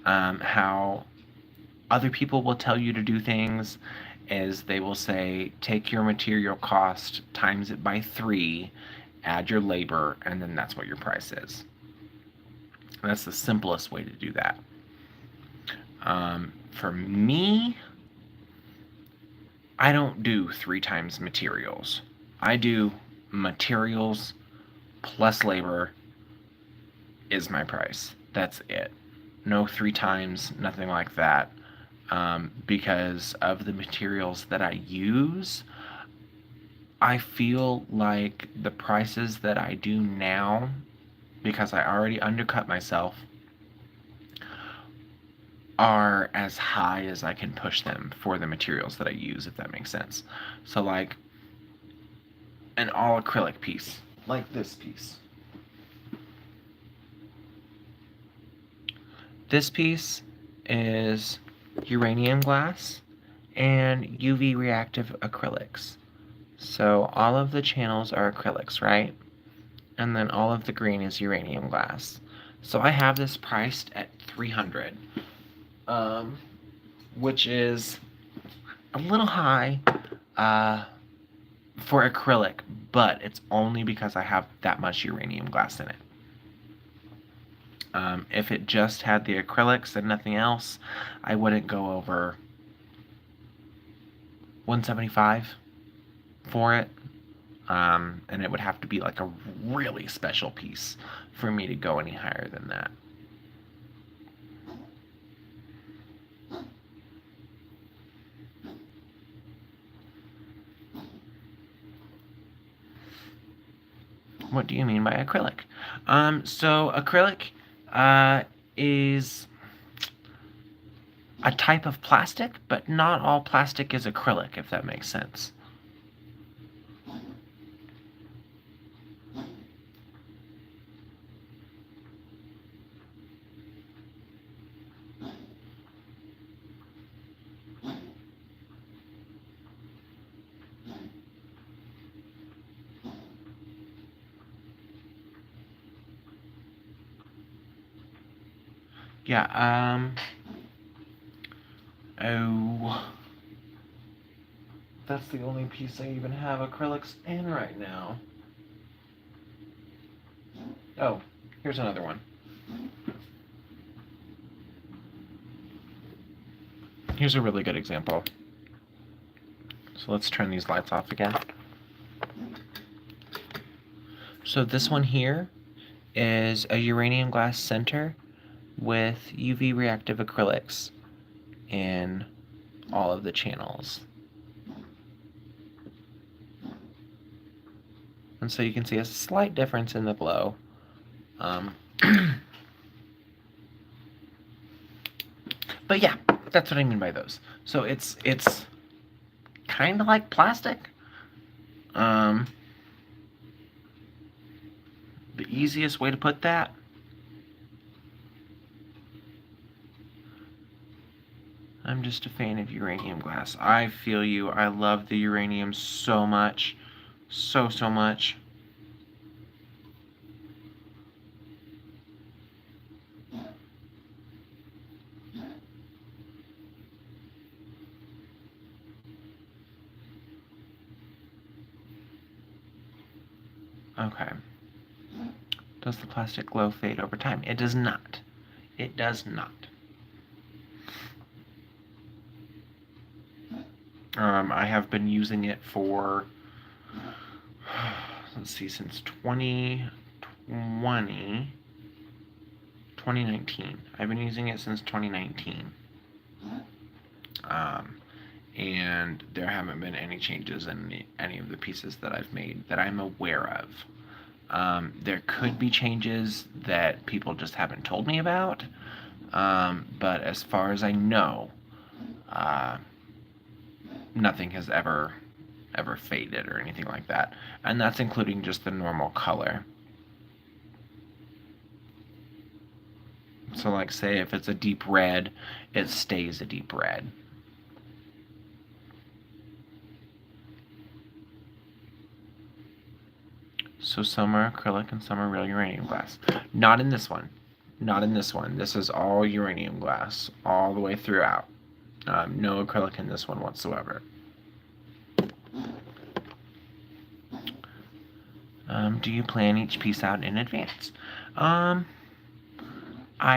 How other people will tell you to do things is they will say, take your material cost, times it by 3, add your labor, and then that's what your price is. That's the simplest way to do that. For me, I don't do 3 times materials. I do materials plus labor is my price. That's it. No 3 times, nothing like that. Because of the materials that I use, I feel like the prices that I do now, because I already undercut myself, are as high as I can push them for the materials that I use, if that makes sense. So like an all acrylic piece, like this piece. This piece is uranium glass and UV reactive acrylics. So all of the channels are acrylics, right? And then all of the green is uranium glass. So I have this priced at $300, which is a little high for acrylic, but it's only because I have that much uranium glass in it. If it just had the acrylics and nothing else, I wouldn't go over $175 for it. And it would have to be like a really special piece for me to go any higher than that. What do you mean by acrylic? So acrylic is a type of plastic, but not all plastic is acrylic, if that makes sense. Yeah, oh, that's the only piece I even have acrylics in right now. Oh, here's another one. Here's a really good example. So let's turn these lights off again. So this one here is a uranium glass center with UV reactive acrylics in all of the channels. And so you can see a slight difference in the glow. But yeah, that's what I mean by those. So it's kind of like plastic. The easiest way to put that, I'm just a fan of uranium glass. I feel you. I love the uranium so much. So much. Okay. Does the plastic glow fade over time? It does not. It does not. I have been using it for, let's see, since 2019. I've been using it since 2019. And there haven't been any changes in any of the pieces that I've made that I'm aware of. There could be changes that people just haven't told me about, but as far as I know, nothing has ever faded or anything like that, and that's including just the normal color. So like say if it's a deep red, it stays a deep red. So some are acrylic and some are real uranium glass. Not in this one. Not in this one. This is all uranium glass all the way throughout. No acrylic in this one whatsoever. Do you plan each piece out in advance? I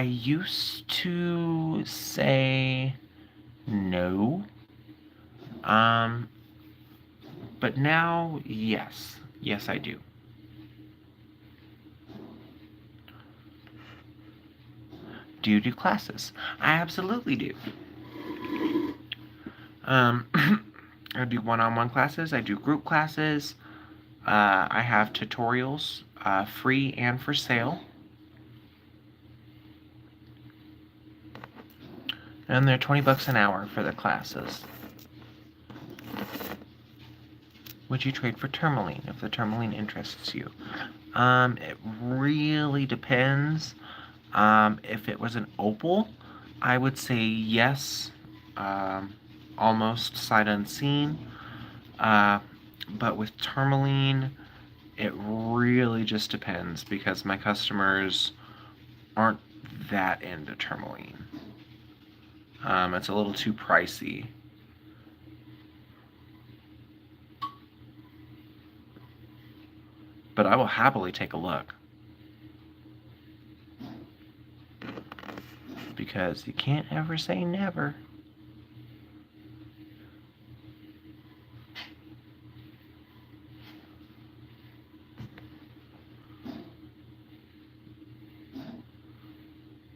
used to say no. But now, yes. Yes, I do. Do you do classes? I absolutely do. I do one-on-one classes. I do group classes. I have tutorials, free and for sale. And they're $20 an hour for the classes. Would you trade for tourmaline if the tourmaline interests you? It really depends. If it was an opal, I would say yes, almost sight unseen. But with tourmaline, it really just depends because my customers aren't that into tourmaline. It's a little too pricey. But I will happily take a look. Because you can't ever say never.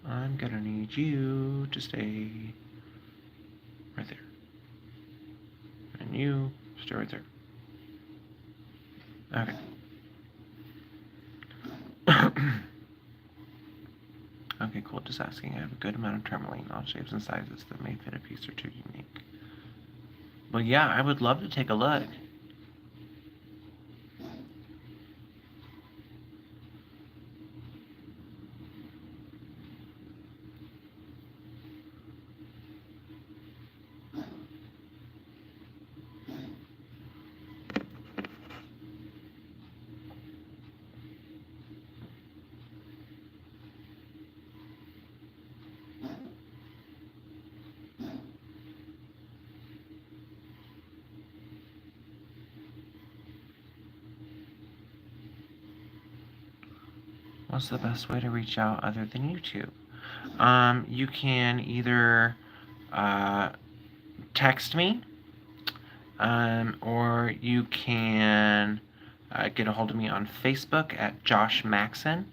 I'm gonna need you to stay right there. And you stay right there. Okay. Okay, cool. Just asking. I have a good amount of tourmaline, all shapes and sizes that may fit a piece or two unique. Well, yeah, I would love to take a look. What's the best way to reach out other than YouTube? You can either text me, or you can get a hold of me on Facebook at Josh Maxon,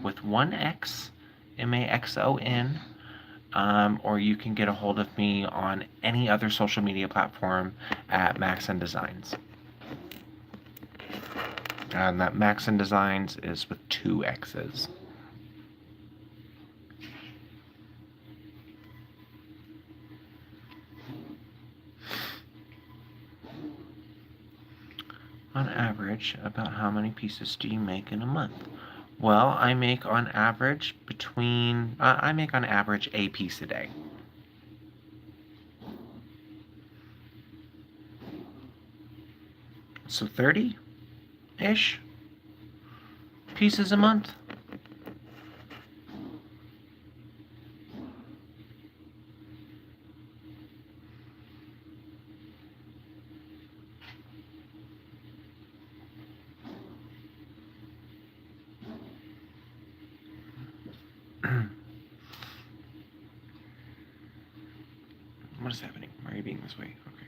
with one X, Maxon. Or you can get a hold of me on any other social media platform at Maxon Designs. And that Maxon Designs is with two X's. On average, about how many pieces do you make in a month? Well, I make on average a piece a day. So 30-ish pieces a month. What is happening? Why are you being this way? Okay.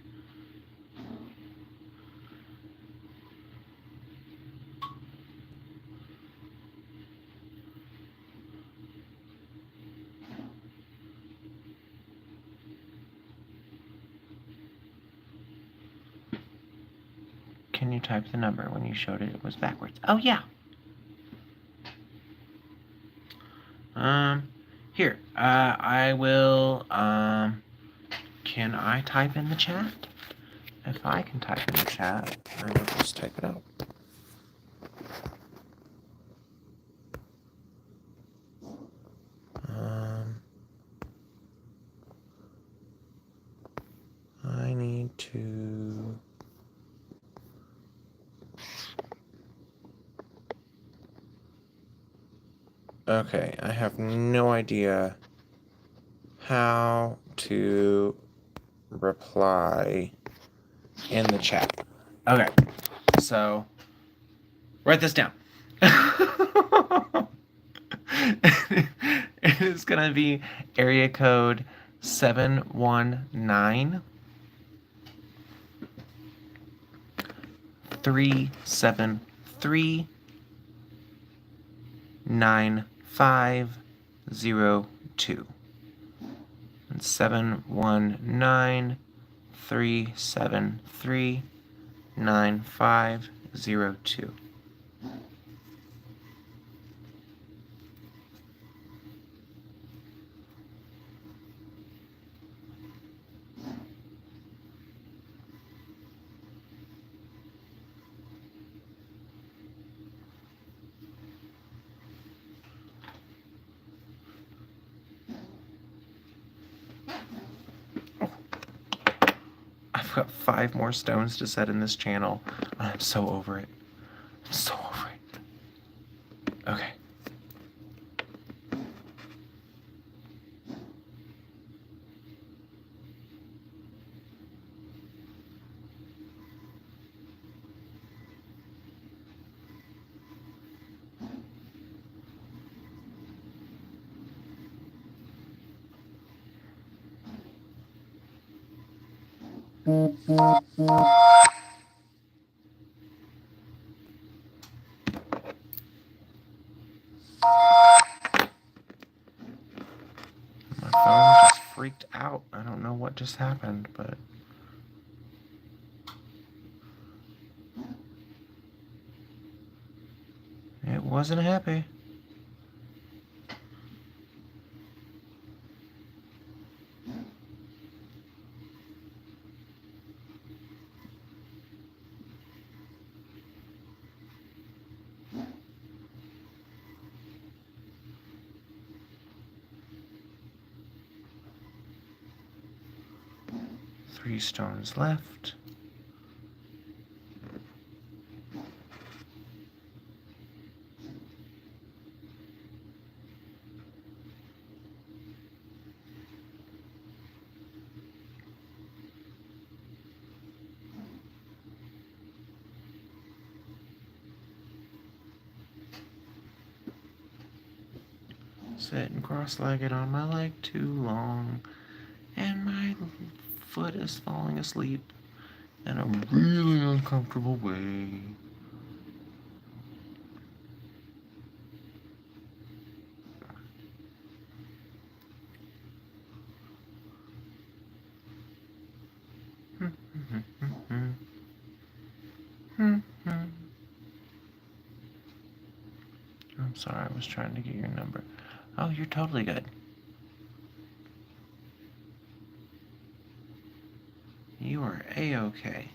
Can you type the number? When you showed it, it was backwards. Oh, yeah. Here, I will, can I type in the chat? If I can type in the chat, I will just type it out. I need to... Okay, I have no idea how to reply in the chat. Okay, so write this down. It is gonna be area code 719 373 9502. And 719 373 9502. I've got 5 more stones to set in this channel. I'm so over it. I'm so over it. Okay. My phone just freaked out. I don't know what just happened, but... it wasn't happy. Three stones left. Sitting cross-legged on my leg too long, and my foot is falling asleep in a really uncomfortable way. I'm sorry, I was trying to get your number. Oh, you're totally good. You are A-okay.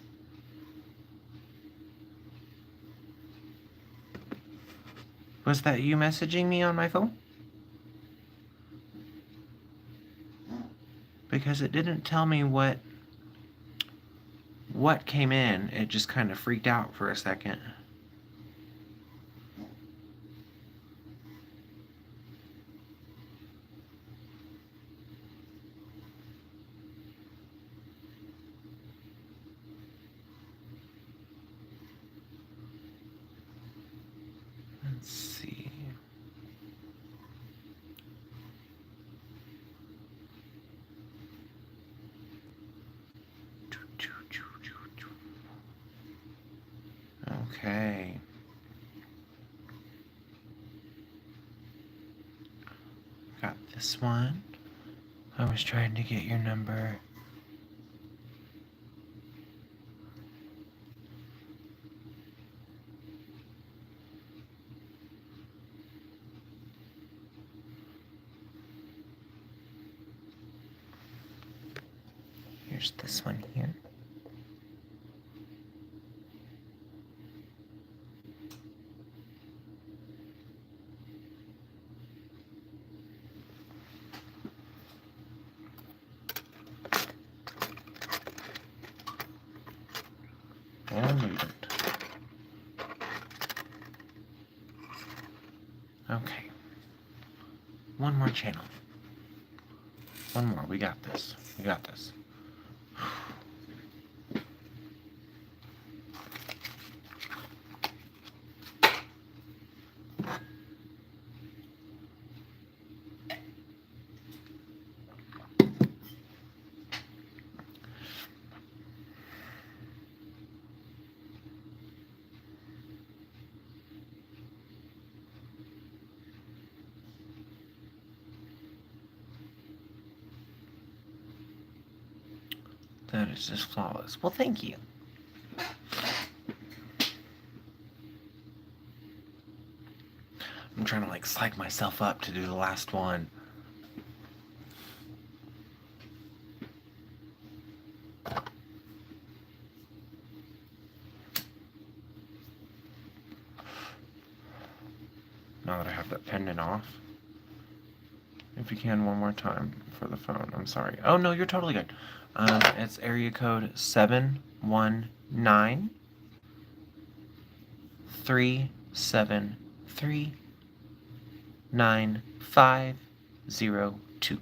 Was that you messaging me on my phone? Because it didn't tell me what came in. It just kind of freaked out for a second. Let's see. Okay. Got this one. I was trying to get your number. Here's this one here. And move it. Okay. One more channel. One more. We got this. We got this. That is just flawless. Well, thank you. I'm trying to like psych myself up to do the last one. Now that I have that pendant off. If you can, one more time for the phone. I'm sorry. Oh, no, you're totally good. It's area code 719 373 9502.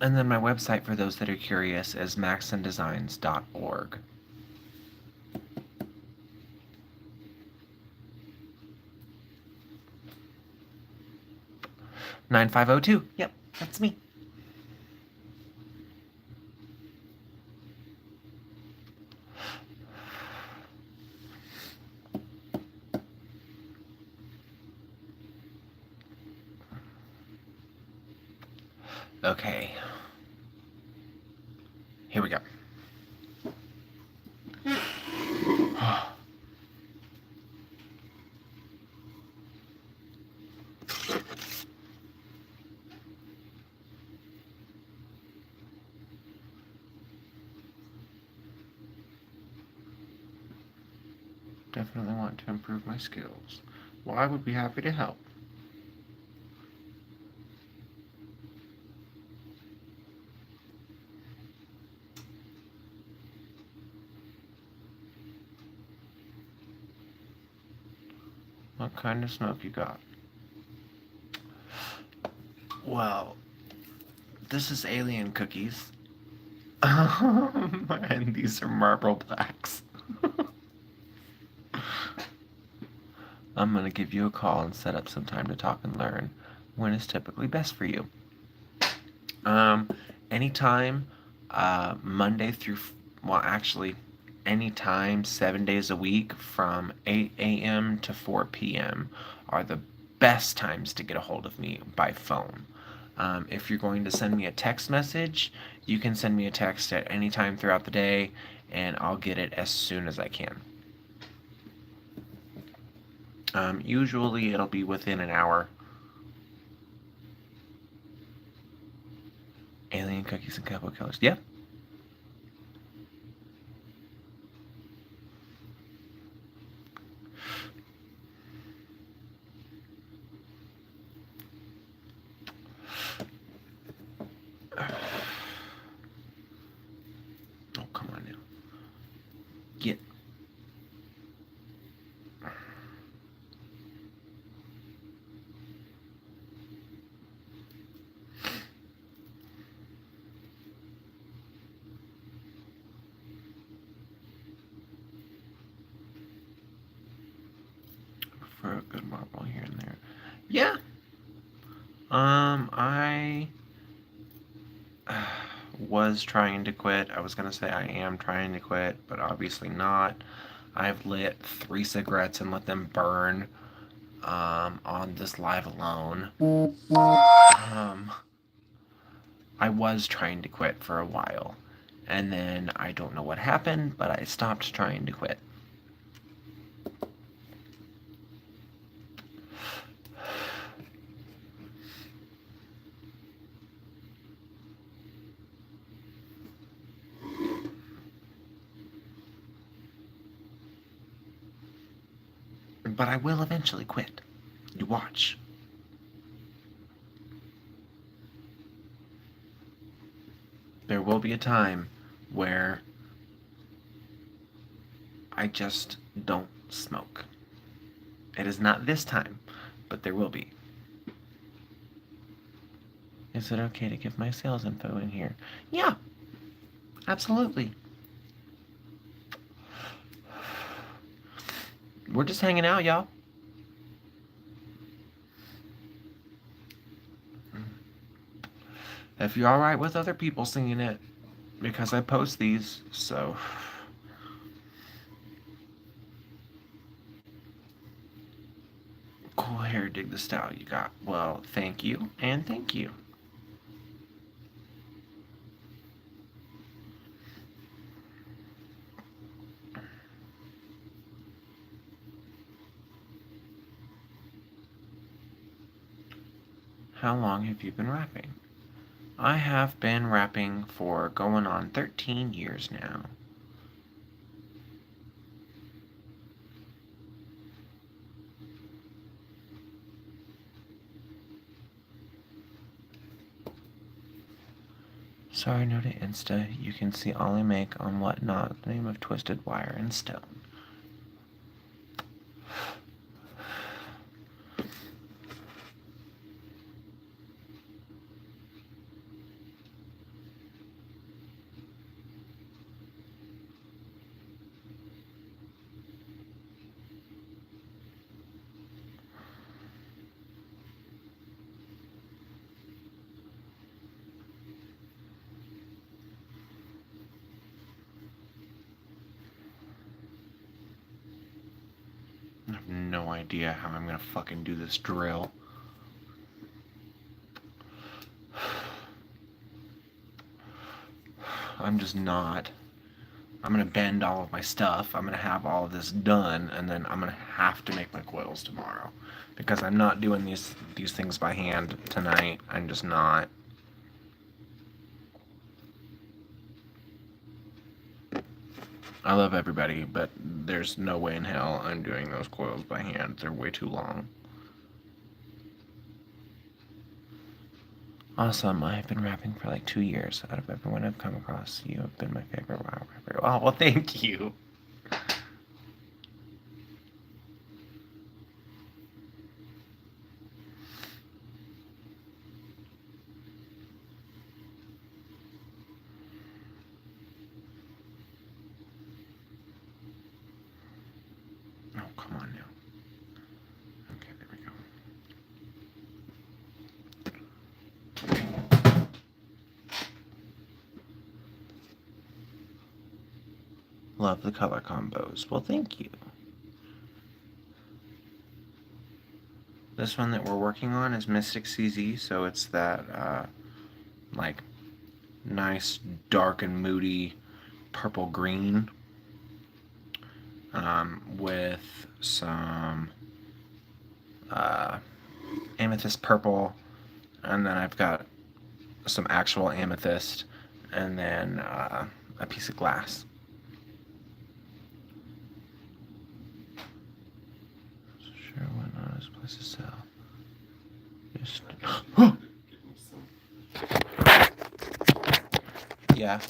And then my website, for those that are curious, is maxondesigns.org. $9502. Yep, that's me. Okay. Here we go. Definitely want to improve my skills. Well, I would be happy to help. What kind of smoke you got? Well, this is alien cookies. And these are marble blacks. I'm gonna give you a call and set up some time to talk and learn. When is typically best for you? Um, Anytime, Monday through, well, actually, anytime, 7 days a week from 8 a.m. to 4 p.m. are the best times to get a hold of me by phone. If you're going to send me a text message, you can send me a text at any time throughout the day, and I'll get it as soon as I can. Usually, it'll be within an hour. Alien cookies and couple killers. Yep. Oh, come on now. Get. For a good marble here and there. Yeah. I was trying to quit. I was gonna say I am trying to quit, but obviously not. I've lit 3 cigarettes and let them burn on this live alone. I was trying to quit for a while, and then I don't know what happened, but I stopped trying to quit. But I will eventually quit. You watch. There will be a time where I just don't smoke. It is not this time, but there will be. Is it okay to give my sales info in here? Yeah, absolutely. We're just hanging out, y'all. If you're alright with other people singing it, because I post these, so. Cool hair, dig the style you got. Well, thank you, and thank you. How long have you been rapping? I have been rapping for going on 13 years now. Sorry, no to Insta. You can see all I make on Whatnot, the name of Twisted Wire and Stone. I have no idea how I'm gonna fucking do this drill. I'm just not. I'm gonna bend all of my stuff. I'm gonna have all of this done, and then I'm gonna have to make my coils tomorrow, because I'm not doing these things by hand tonight. I'm just not. I love everybody, but there's no way in hell I'm doing those coils by hand. They're way too long. Awesome. I've been rapping for like 2 years. Out of everyone I've come across, you have been my favorite WoW rapper. Oh, well, thank you. Love the color combos. Well, thank you. This one that we're working on is Mystic CZ, so it's that, like, nice, dark and moody purple-green with some amethyst purple, and then I've got some actual amethyst, and then a piece of glass. Sure, why not? This place to sell. Just yeah.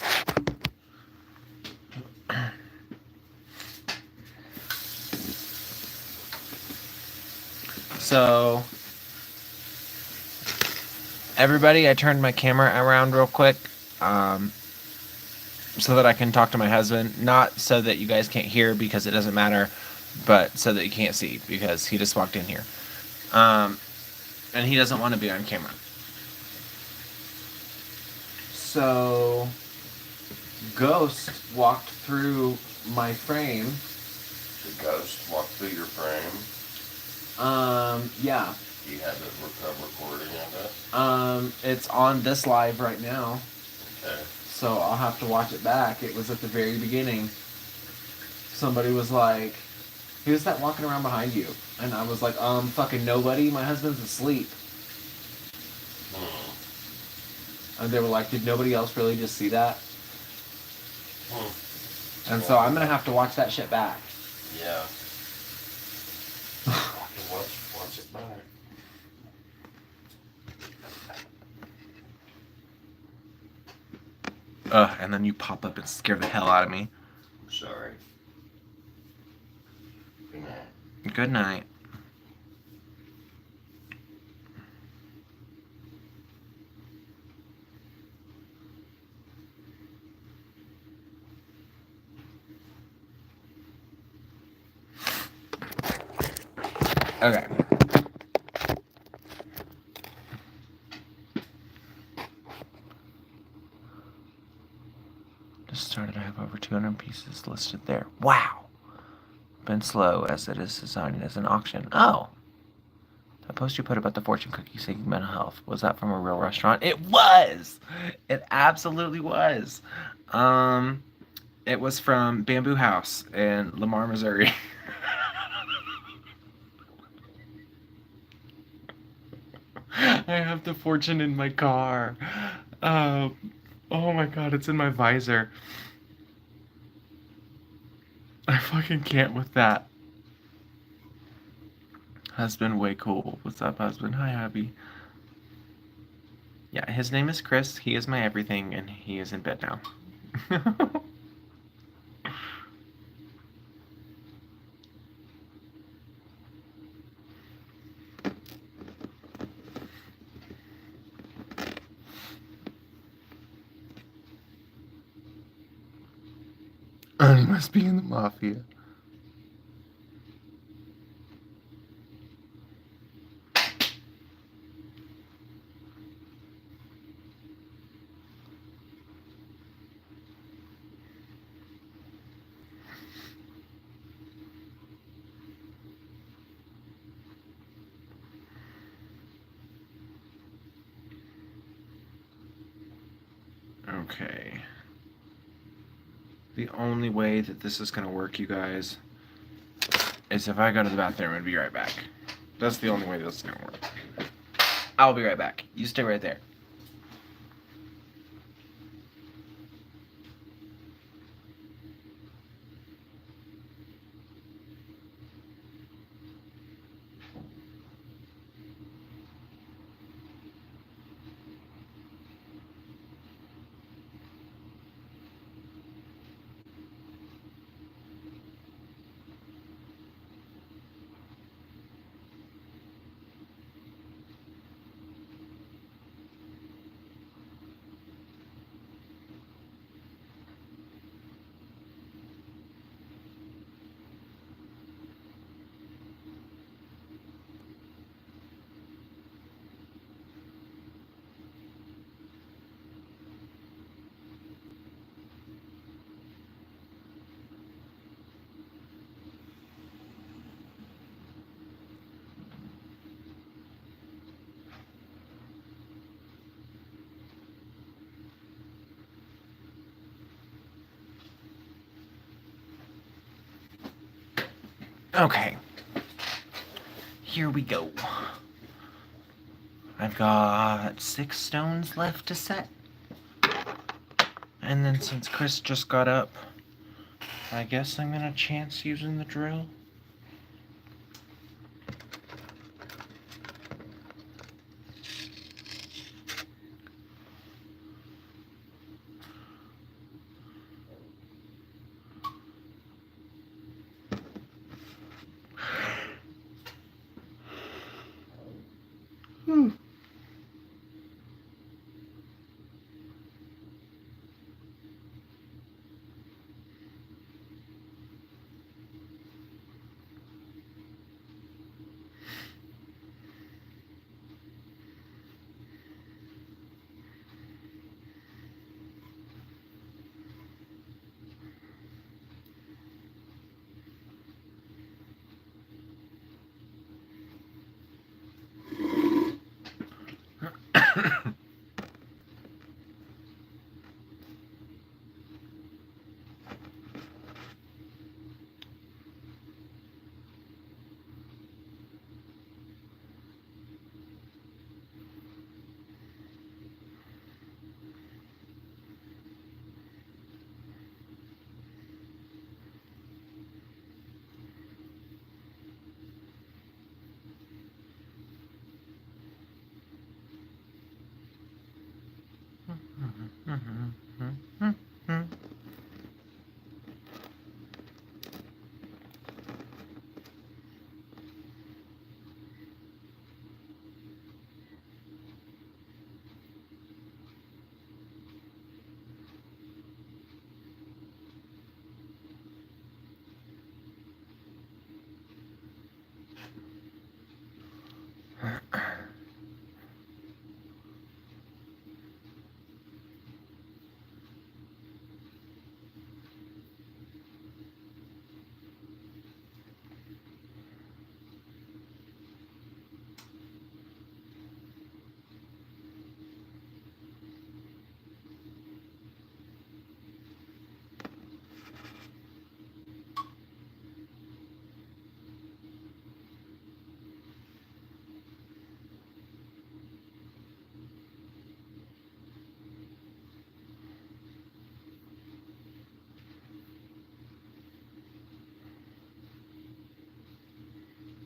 So, everybody, I turned my camera around real quick so that I can talk to my husband. Not so that you guys can't hear because it doesn't matter, but so that you can't see because he just walked in here. And he doesn't want to be on camera. So, Ghost walked through my frame. The ghost walked through your frame. Yeah. You had a recording of it? It's on this live right now. Okay. So I'll have to watch it back. It was at the very beginning. Somebody was like, who's that walking around behind you? And I was like, fucking nobody. My husband's asleep. And they were like, did nobody else really just see that? And so I'm going to have to watch that shit back. Yeah. watch it back. And then you pop up and scare the hell out of me. Sorry. Good night. Good night. Okay. Just started. I have over 200 pieces listed there. Wow. Been slow as it is designed as an auction. Oh. The post you put about the fortune cookie saving mental health, was that from a real restaurant? It was! It absolutely was. It was from Bamboo House in Lamar, Missouri. I have the fortune in my car. Oh my god, it's in my visor. I fucking can't with that. Husband, way cool. What's up, husband? Hi, hubby. Yeah, his name is Chris. He is my everything, and he is in bed now. He must be in the mafia. Okay. The only way that this is gonna work, you guys, is if I go to the bathroom and be right back. That's the only way this is gonna work. I'll be right back. You stay right there. Okay. Here we go. I've got 6 stones left to set. And then since Chris just got up, I guess I'm gonna chance using the drill.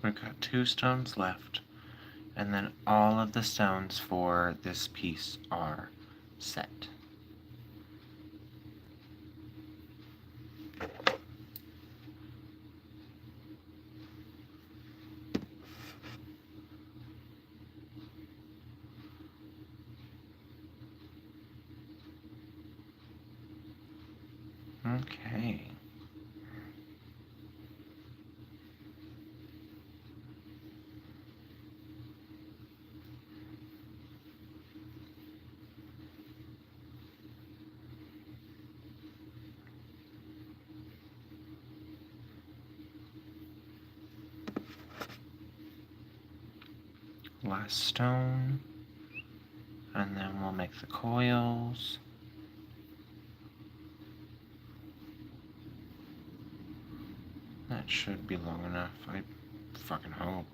We've got 2 stones left, and then all of the stones for this piece are set. Okay. Last stone, and then we'll make the coils. That should be long enough, I fucking hope.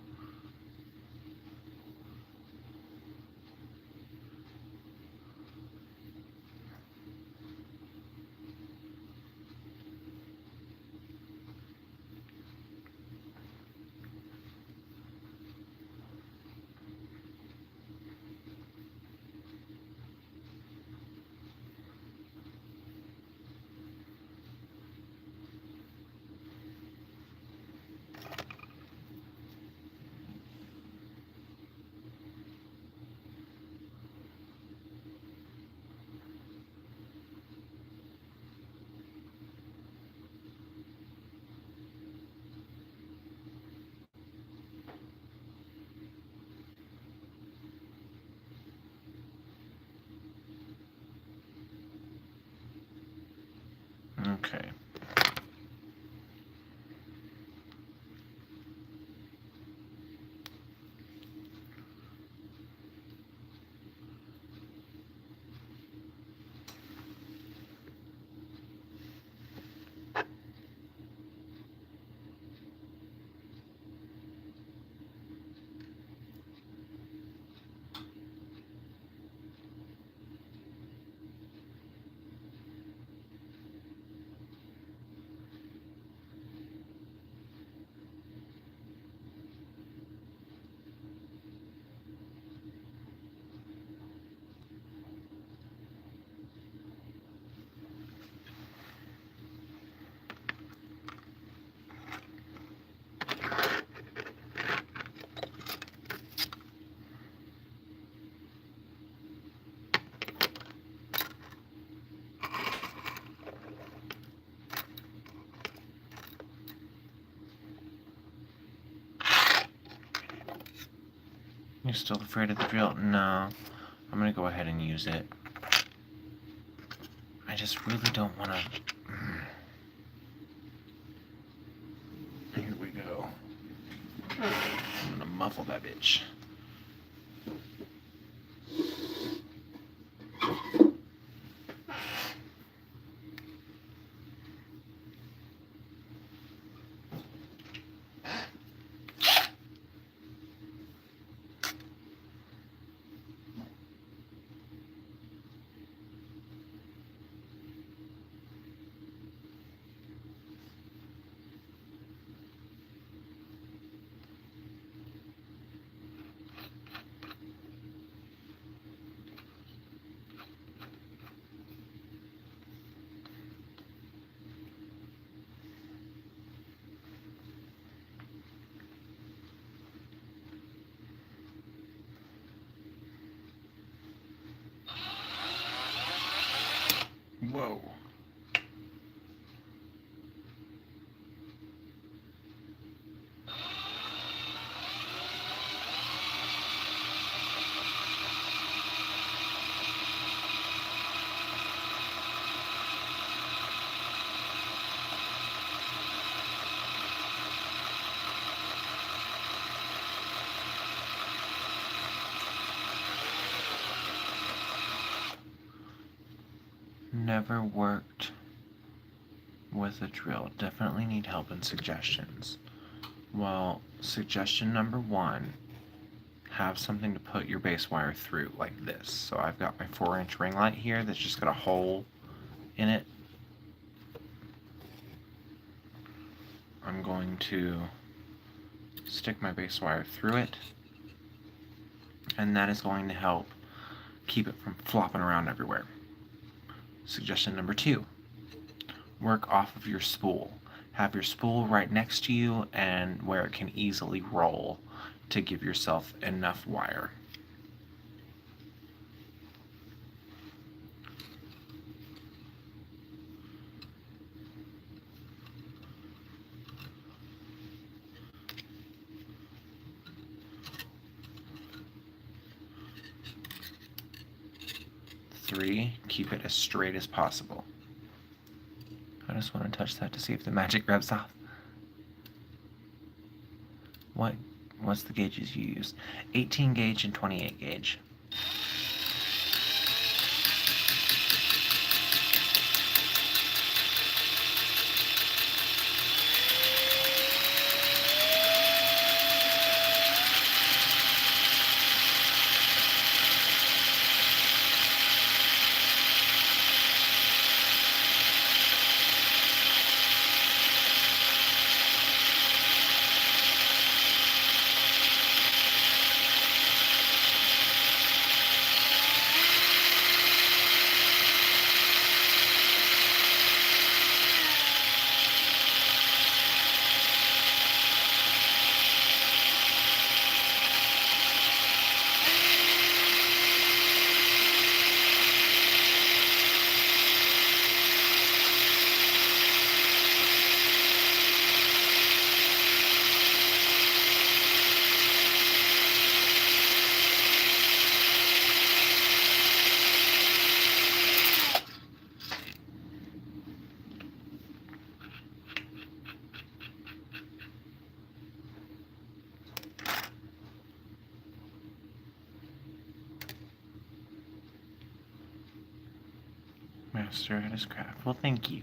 Okay. You're still afraid of the drill? No. I'm gonna go ahead and use it. I just really don't want to... Here we go. I'm gonna muffle that bitch. Whoa. Never worked with a drill. Definitely need help and suggestions. Well, suggestion number 1, have something to put your base wire through, like this. So I've got my 4-inch ring light here that's just got a hole in it. I'm going to stick my base wire through it, and that is going to help keep it from flopping around everywhere. Suggestion number 2, work off of your spool. Have your spool right next to you and where it can easily roll to give yourself enough wire. Three, keep it as straight as possible. I just want to touch that to see if the magic rubs off. What's the gauges you use? 18 gauge and 28 gauge. Master at his craft. Well, thank you.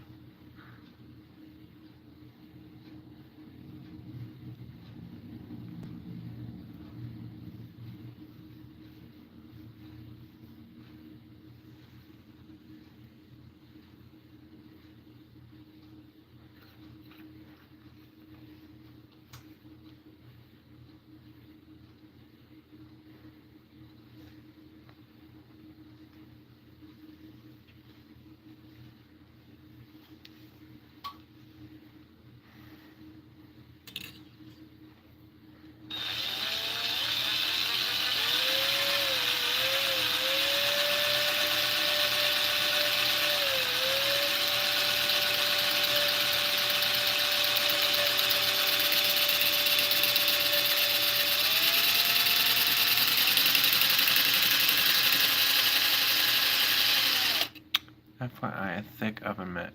thick oven mitt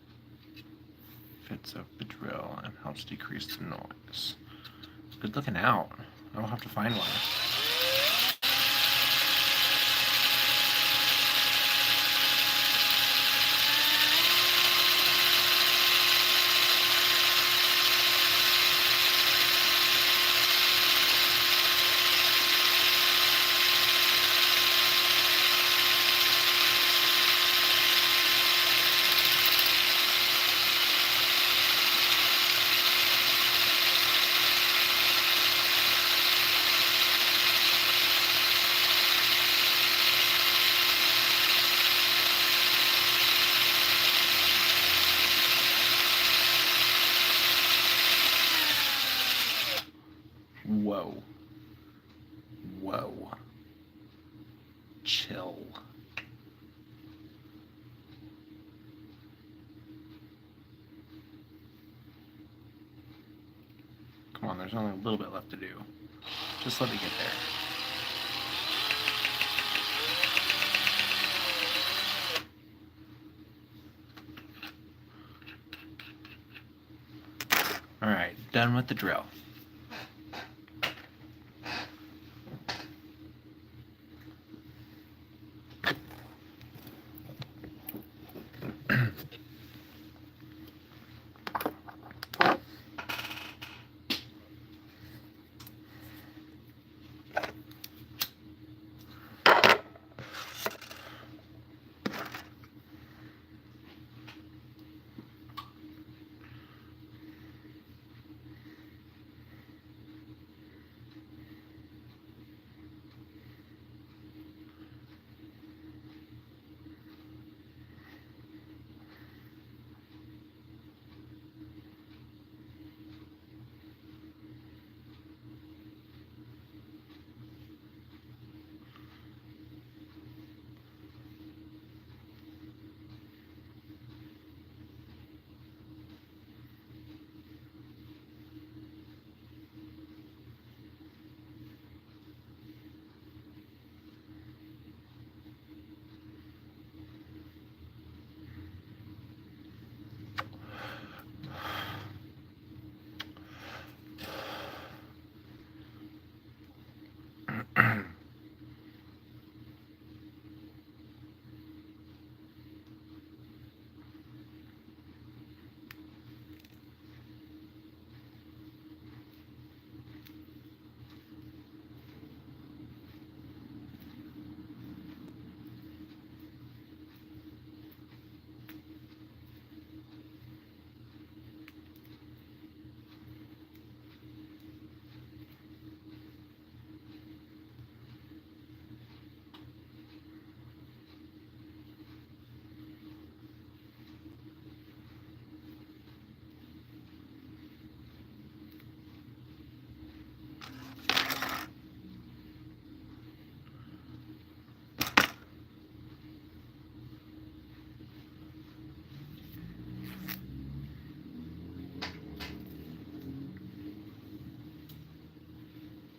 fits up the drill and helps decrease the noise. Good looking out. I will have to find one. Whoa. Whoa. Chill. Come on, there's only a little bit left to do. Just let me get there. Alright, done with the drill.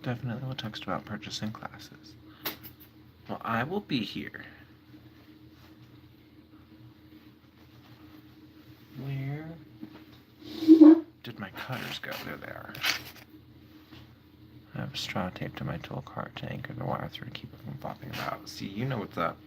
Definitely will text about purchasing classes. Well, I will be here. Where did my cutters go? There they are. I have straw tape to my tool cart to anchor the wire through to keep it from flopping about. See, you know what's up.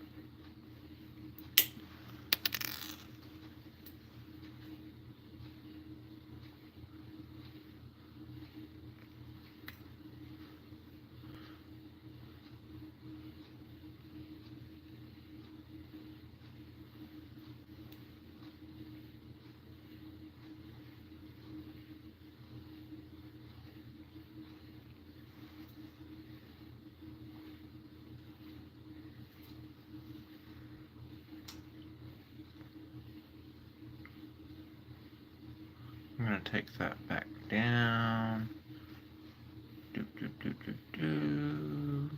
I'm gonna take that back down. Doop, doop, doop, doop, doop.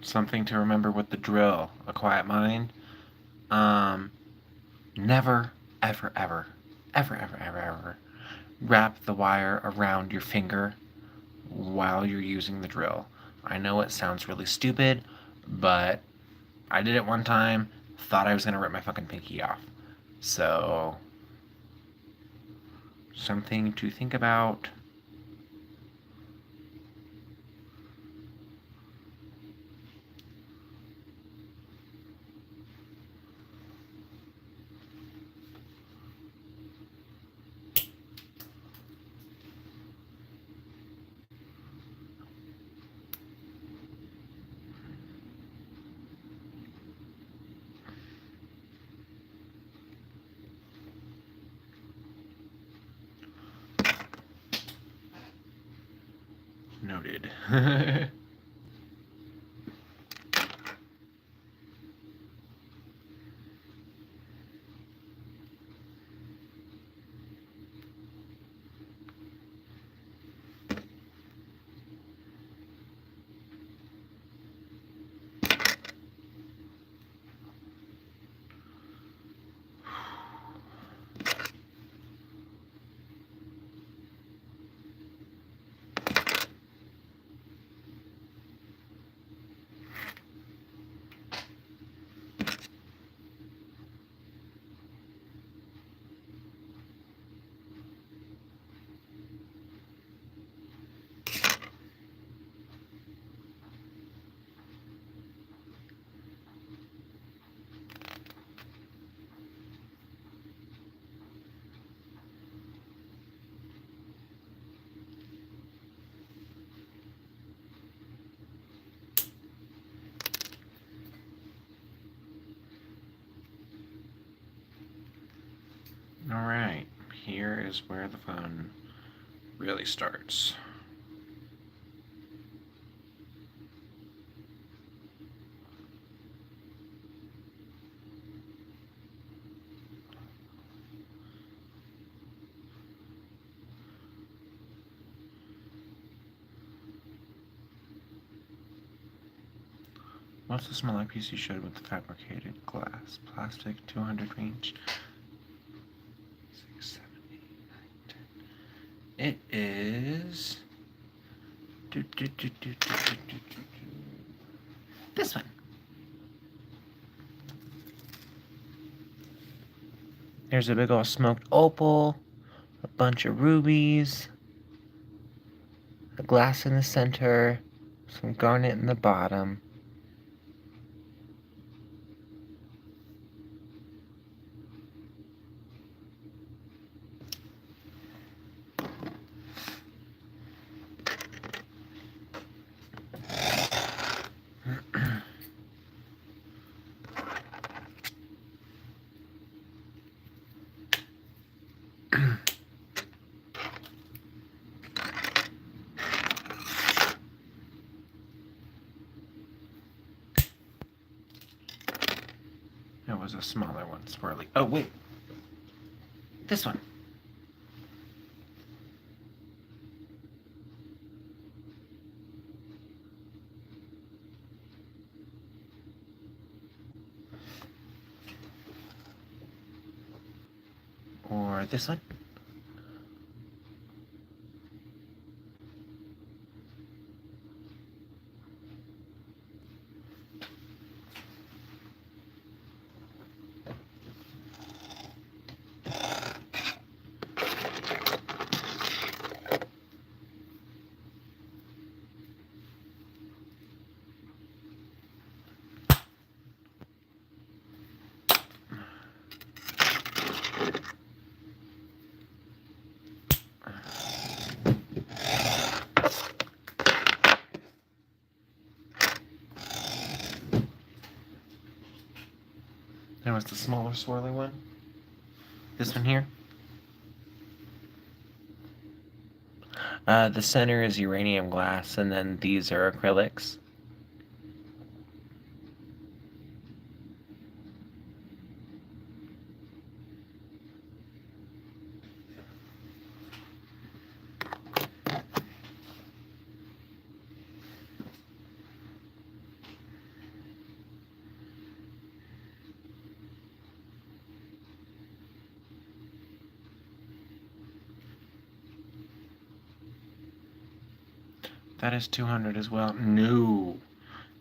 Something to remember with the drill. A quiet mind. Never, ever, ever, ever, ever, ever, ever wrap the wire around your finger while you're using the drill. I know it sounds really stupid, but I did it one time, thought I was gonna rip my fucking pinky off. So, something to think about. Noted. Alright, here is where the fun really starts. What's the smaller piece you showed with the fabricated glass? Plastic, 200 range? 6, 7, 8, 9, 10. It is... This one. There's a big old smoked opal, a bunch of rubies, a glass in the center, some garnet in the bottom. There was a smaller one, swirly. Oh, wait. This one. Or this one. There was the smaller swirly one. This one here. The center is uranium glass, and then these are acrylics. That is 200 as well. No.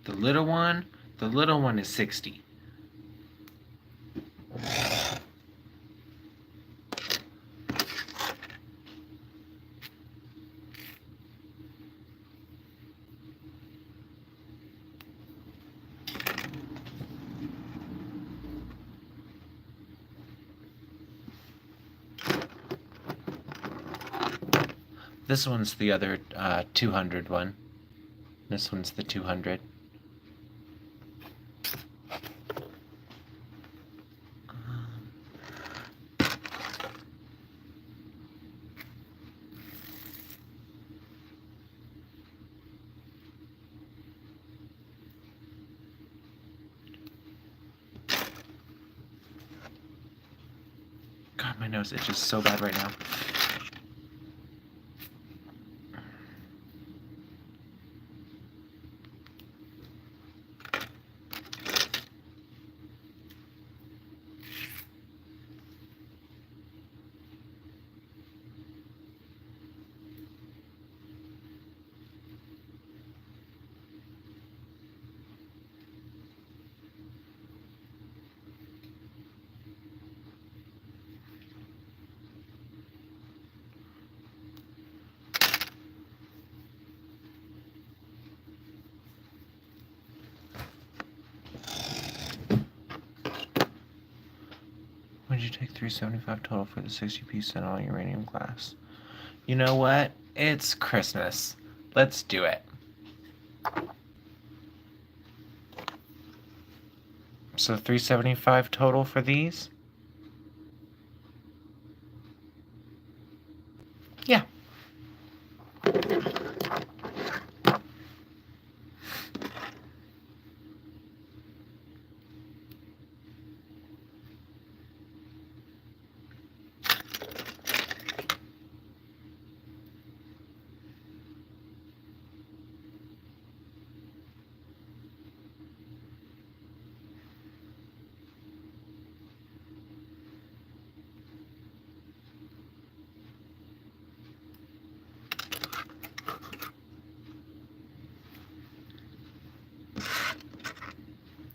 The little one is 60. This one's the other 200 one. This one's the 200. God, my nose itches so bad right now. Would you take 375 total for the 60-piece all uranium glass? You know what? It's Christmas. Let's do it. So 375 total for these? Yeah.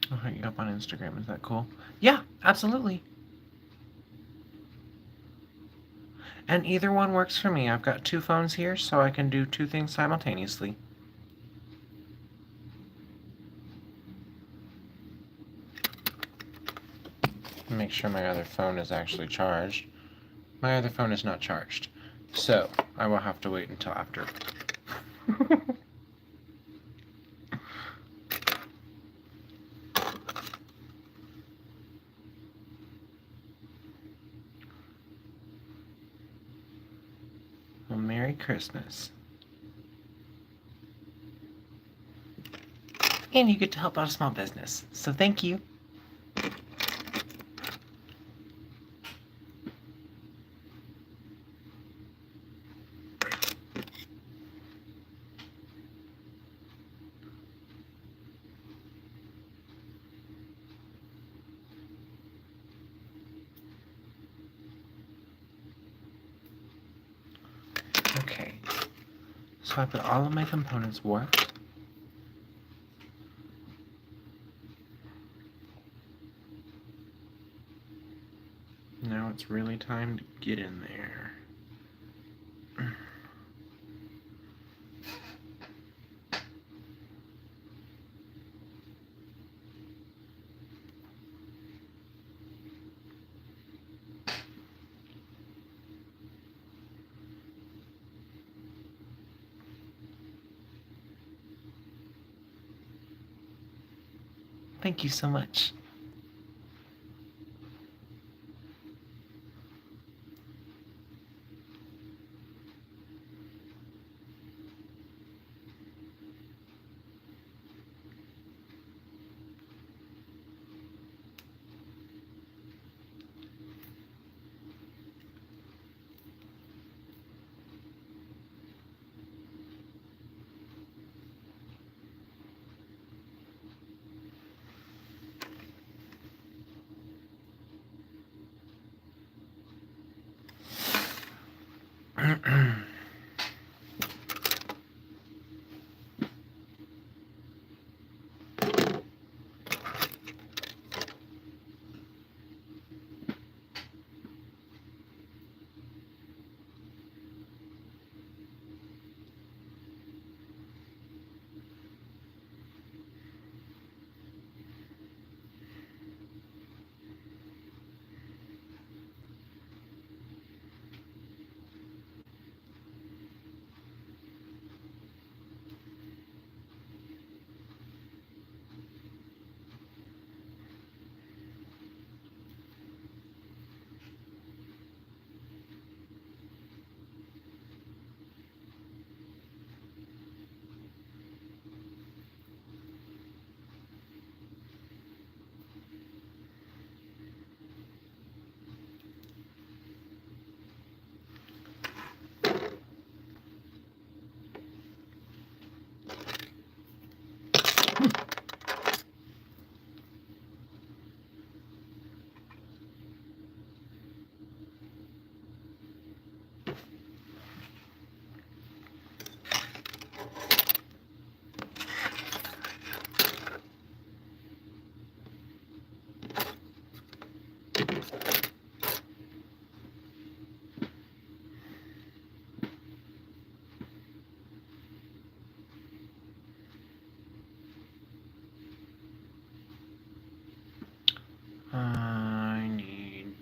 I'll hit you up on Instagram. Is that cool? Yeah, absolutely. And either one works for me. I've got 2 phones here, so I can do 2 things simultaneously. Make sure my other phone is actually charged. My other phone is not charged, so I will have to wait until after. Well, Merry Christmas. And you get to help out a small business, so thank you. Okay, so I put all of my components warped. Now it's really time to get in there. Thank you so much.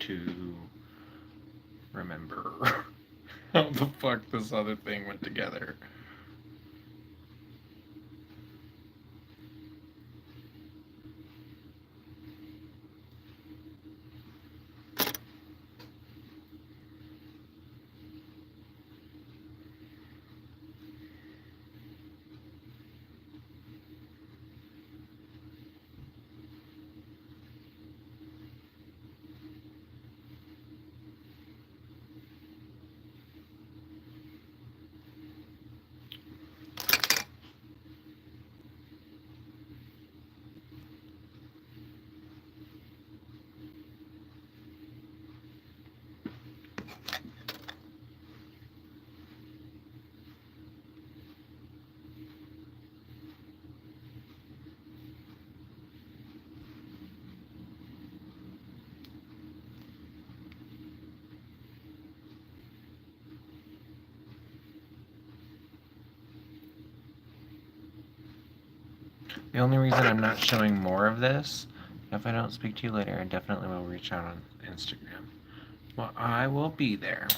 to remember how the fuck this other thing went together. The only reason I'm not showing more of this, if I don't speak to you later, I definitely will reach out on Instagram. Well, I will be there.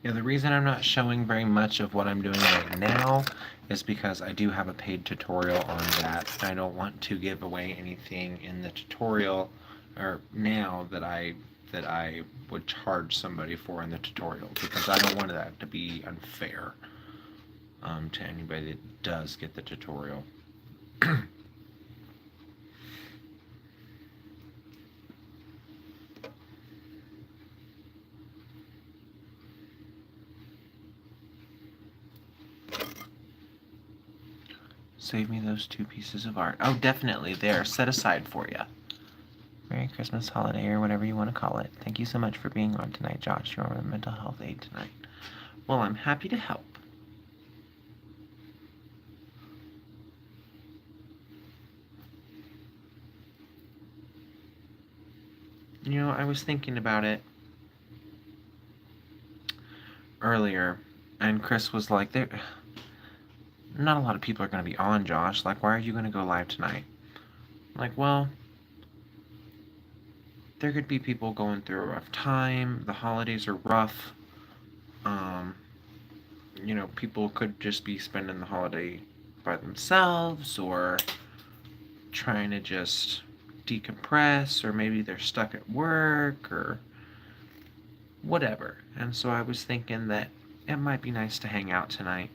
Yeah, the reason I'm not showing very much of what I'm doing right now is because I do have a paid tutorial on that. I don't want to give away anything in the tutorial or now that I would charge somebody for in the tutorial, because I don't want that to be unfair to anybody that does get the tutorial. Save me those 2 pieces of art. Oh, definitely. They're set aside for you. Merry Christmas, holiday, or whatever you want to call it. Thank you so much for being on tonight, Josh. You're on mental health aid tonight. Well, I'm happy to help. You know, I was thinking about it earlier, and Chris was like, not a lot of people are going to be on, Josh. Like, why are you going to go live tonight? I'm like, well, there could be people going through a rough time. The holidays are rough. You know, people could just be spending the holiday by themselves or trying to just decompress, or maybe they're stuck at work or whatever. And so I was thinking that it might be nice to hang out tonight.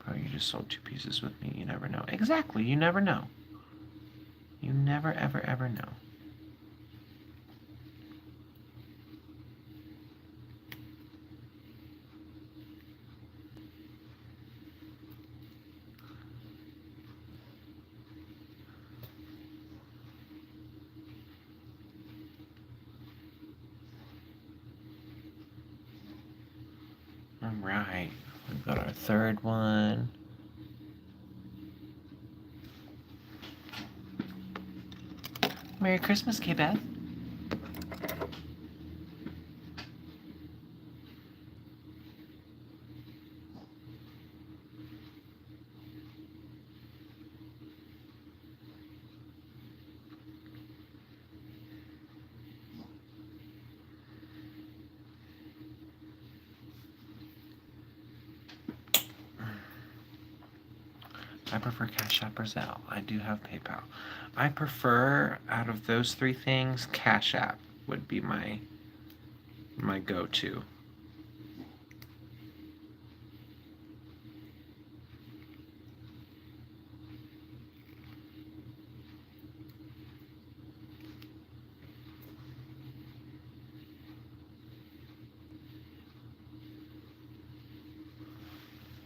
Oh, you just sold 2 pieces with me. You never know. Exactly. You never know. You never, ever, ever know. All right. We've got our 3rd one. Merry Christmas, K-Beth. I prefer Cash App or Zelle. I do have PayPal. I prefer, out of those 3 things, Cash App would be my go-to.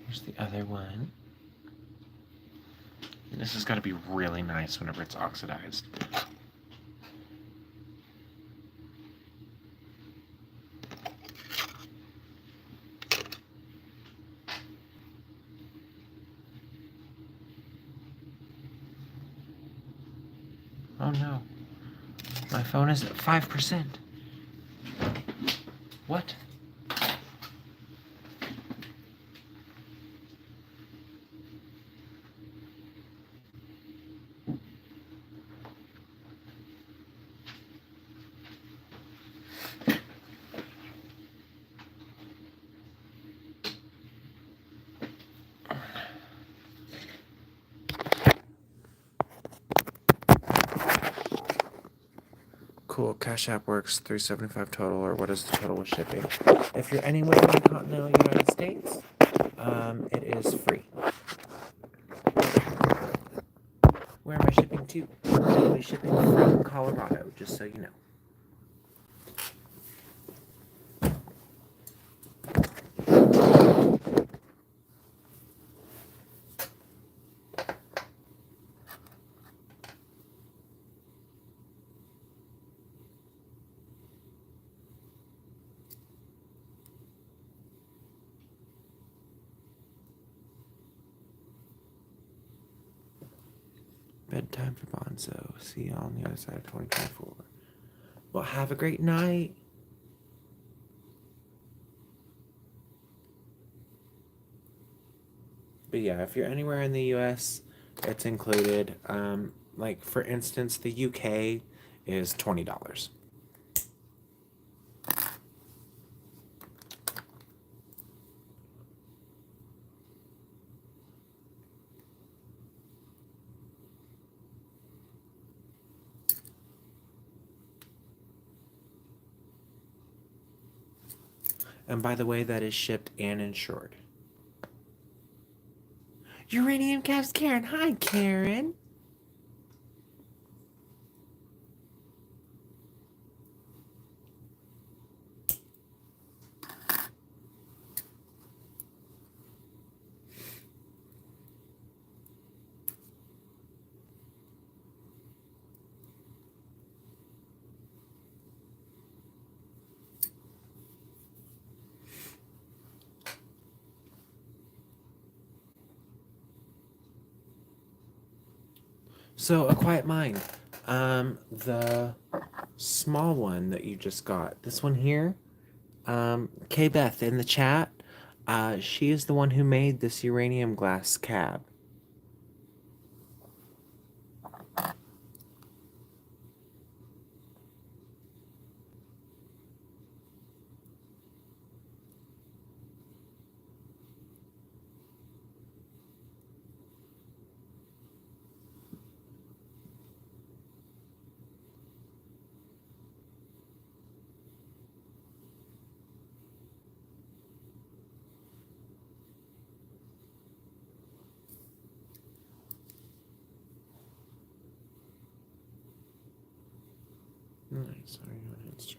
Here's the other one. And this has got to be really nice whenever it's oxidized. Oh no. My phone is at 5%. What? Cool. Cash App works. $375 total, or what is the total with shipping? If you're anywhere in the continental United States, it is free. Where am I shipping to? I'll be shipping from Colorado, just so you know. Bedtime for Bonzo. See you on the other side of 2024. Well, have a great night. But yeah, if you're anywhere in the US, it's included. Like for instance, the UK is $20. And by the way, that is shipped and insured. Uranium Caps Karen. Hi, Karen. So, A Quiet Mind. The small one that you just got. This one here. K-Beth in the chat. She is the one who made this uranium glass cab. Nice. Are you on Instagram?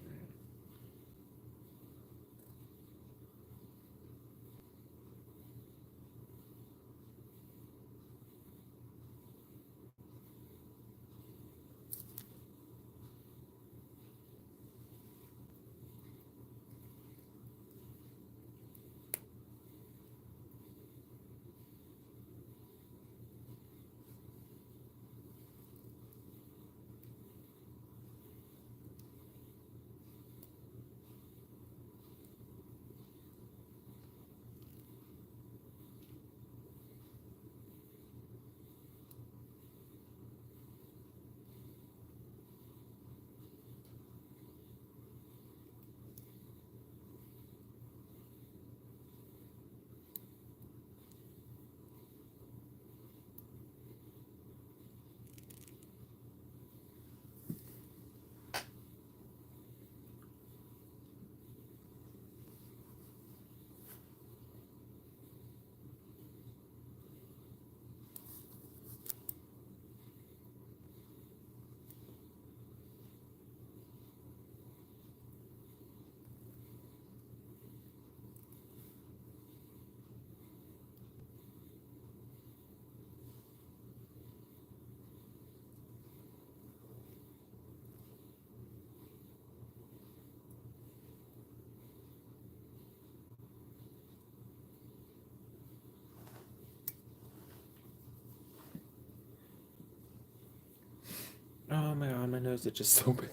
Oh my god, my nose is just so bad.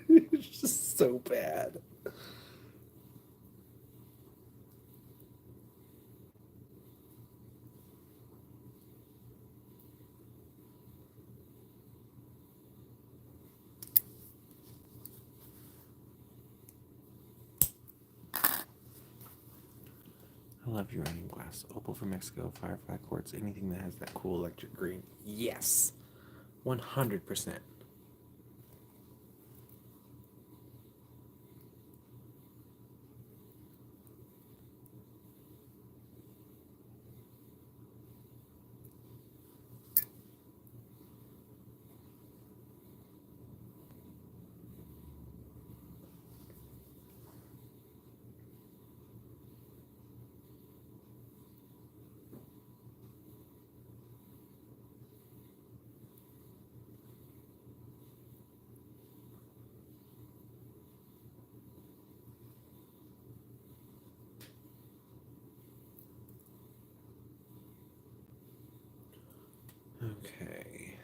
It's just so bad. I love uranium glass. Opal from Mexico, firefly quartz, anything that has that cool electric green. Yes! 100%. Okay.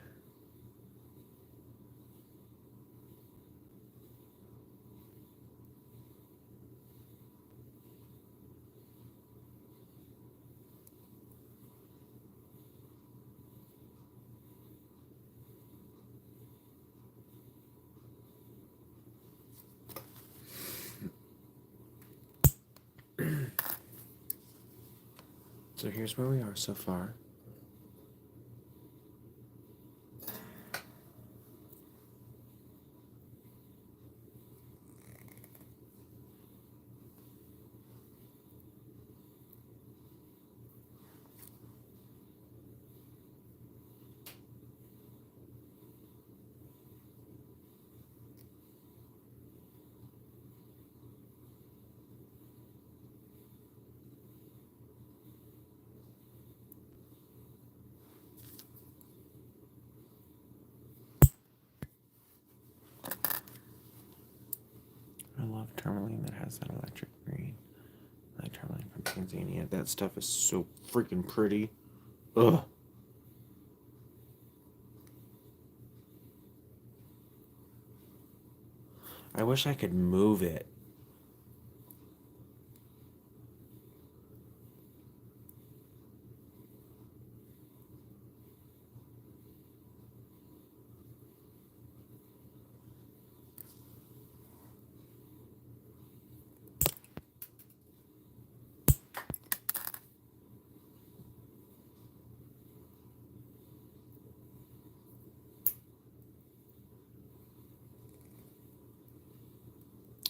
So here's where we are so far. I love tourmaline that has that electric green. I like tourmaline from Tanzania. That stuff is so freaking pretty. Ugh. I wish I could move it.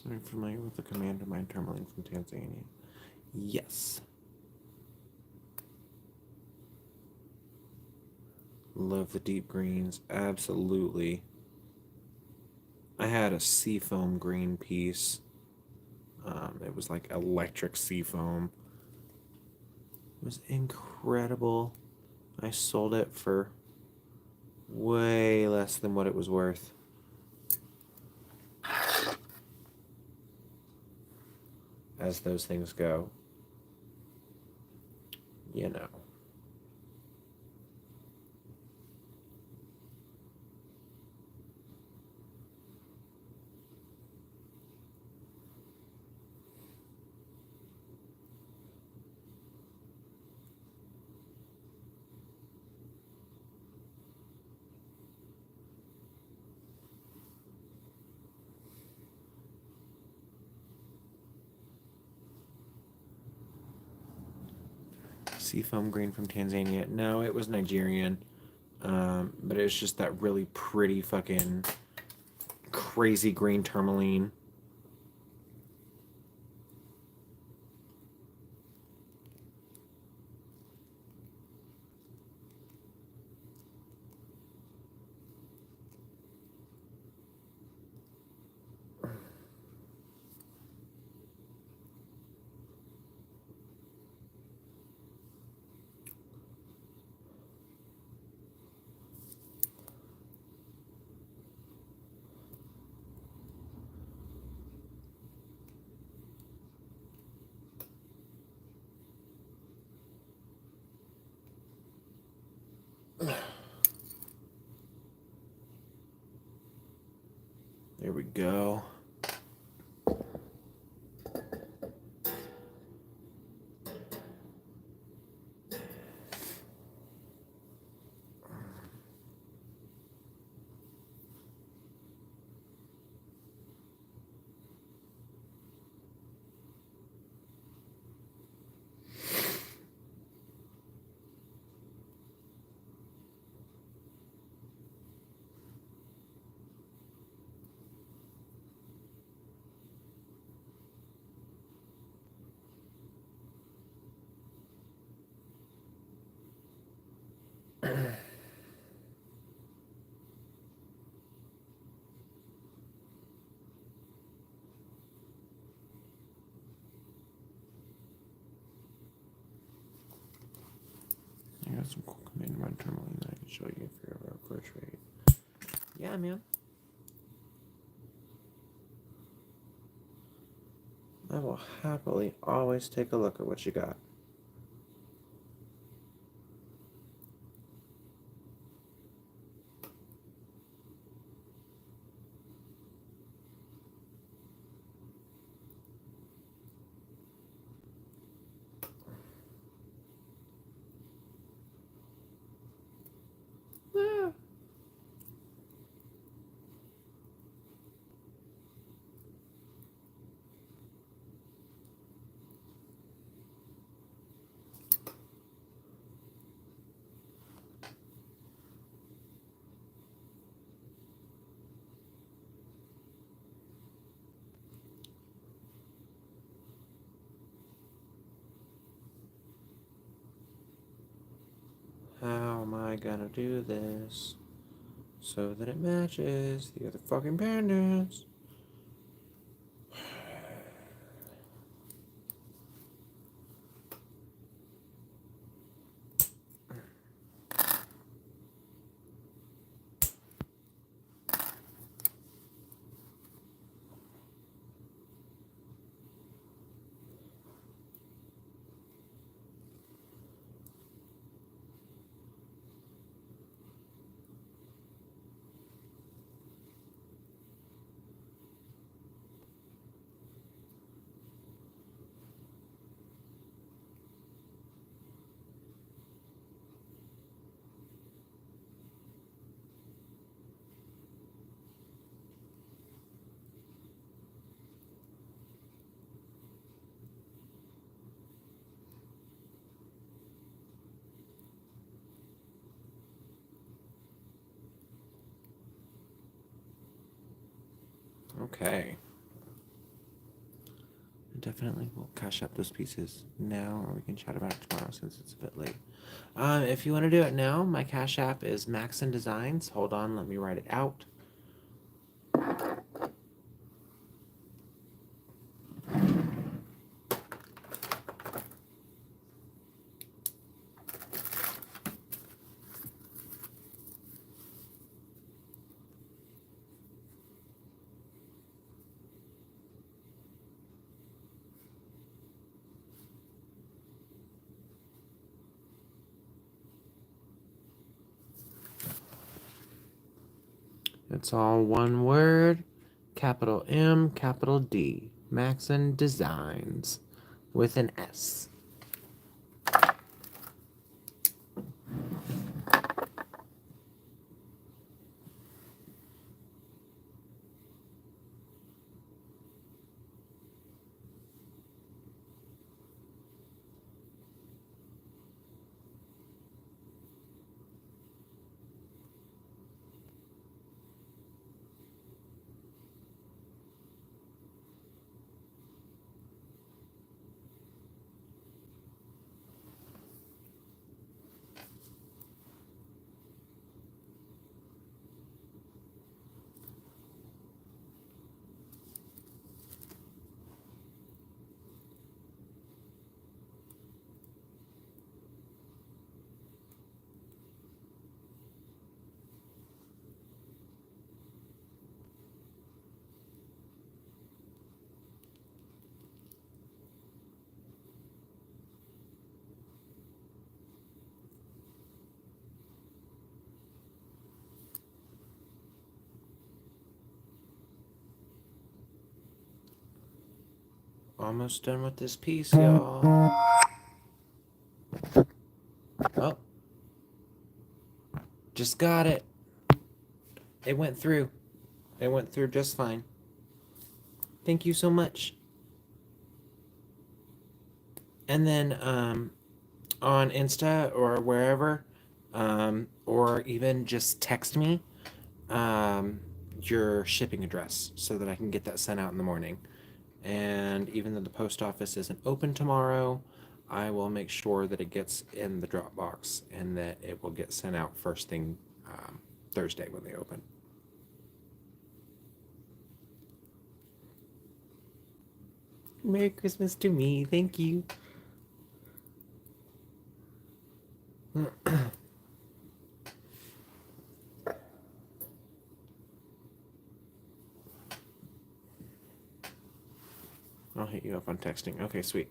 Are you familiar with the Commander Mine tourmaline from Tanzania? Yes. Love the deep greens. Absolutely. I had a seafoam green piece. It was like electric seafoam. It was incredible. I sold it for way less than what it was worth. As those things go. You know. Seafoam green from Tanzania. No, it was Nigerian. But it was just that really pretty fucking crazy green tourmaline. There we go. I got some cool command run terminal that I can show you for your approach rate. Yeah, man. I will happily always take a look at what you got. Ah. How am I gonna do this so that it matches the other fucking pandas? Okay. I definitely will cash up those pieces now, or we can chat about it tomorrow since it's a bit late. If you want to do it now, my cash app is Maxon Designs. Hold on, let me write it out. It's all one word, capital M, capital D. Maxon Designs with an S. Almost done with this piece, y'all. Oh. Just got it. It went through. It went through just fine. Thank you so much. And then on Insta or wherever, or even just text me your shipping address so that I can get that sent out in the morning. And even though the post office isn't open tomorrow, I will make sure that it gets in the Dropbox and that it will get sent out first thing Thursday when they open. Merry Christmas to me. Thank you. I'll hit you up on texting. Okay, sweet.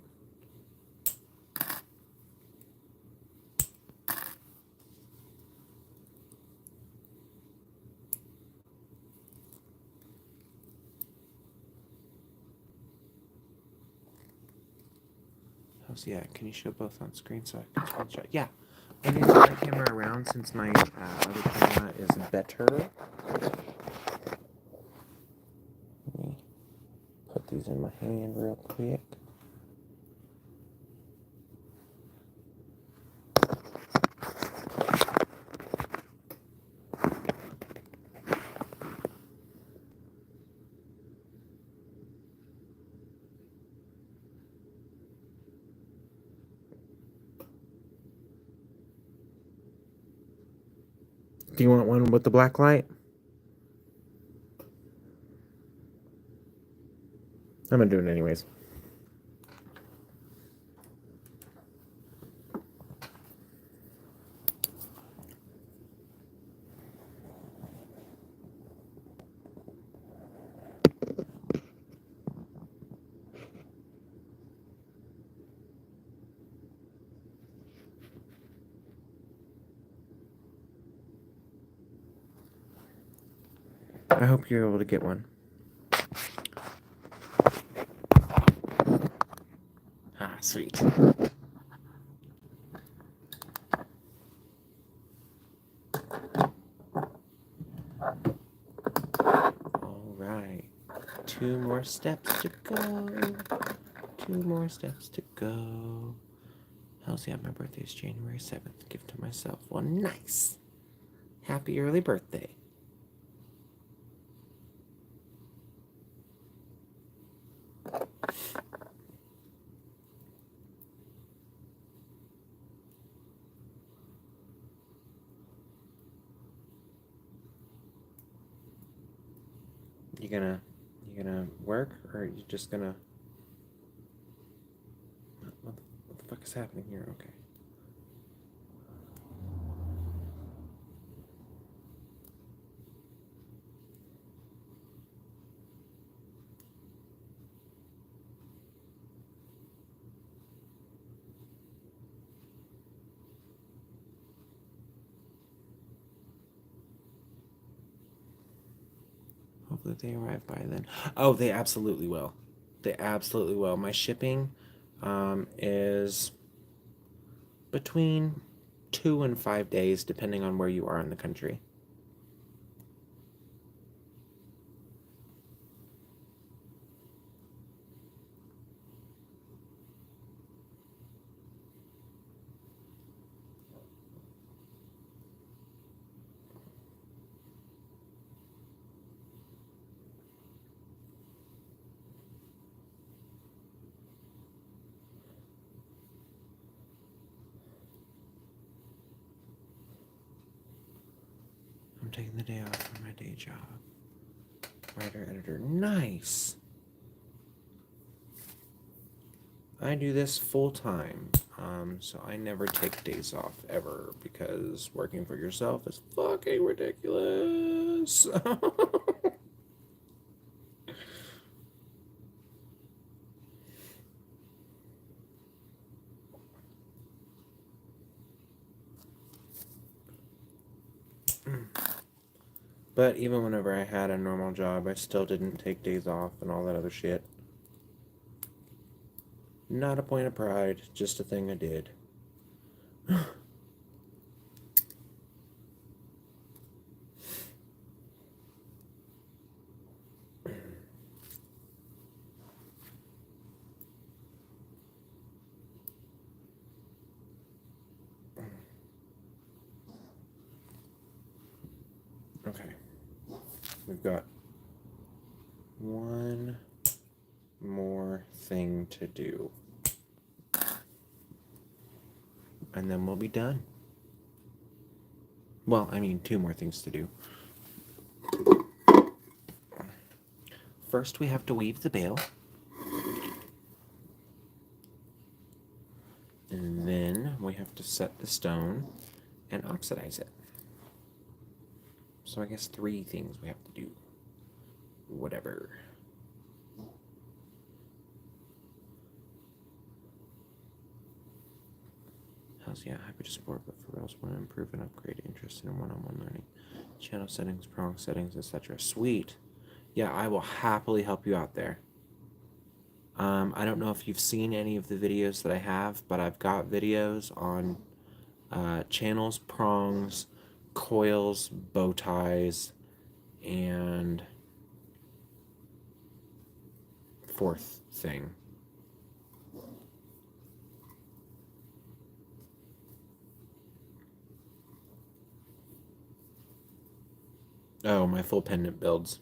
Yeah, can you show both on screen so I can screenshot? Yeah, I need to turn my camera around since my other camera is better. Let me put these in my hand real quick. Do you want one with the black light? I'm gonna do it anyways. I hope you're able to get one. Ah, sweet. All right. 2 more steps to go. 2 more steps to go. How's yeah, my birthday is January 7th. Gift to myself. Well, nice. Happy early birthday. You gonna work, or are you just gonna? What the fuck is happening here? Okay. Hopefully they arrive by then. Oh, they absolutely will. They absolutely will. My shipping is between 2 and 5 days, depending on where you are in the country. I'm taking the day off from my day job. Writer, editor. Nice. I do this full time, so I never take days off ever because working for yourself is fucking ridiculous. But even whenever I had a normal job, I still didn't take days off and all that other shit. Not a point of pride, just a thing I did. Okay. We've got one more thing to do. And then we'll be done. Well, I mean, two more things to do. First, we have to weave the bale. And then we have to set the stone and oxidize it. So I guess three things we have to do. Whatever. How's yeah, happy to support, but for reals want to improve and upgrade, interested in one-on-one learning. Channel settings, prong settings, etc. Sweet. Yeah, I will happily help you out there. I don't know if you've seen any of the videos that I have, but I've got videos on channels, prongs, coils, bow ties, and fourth thing. Oh, my full pendant builds.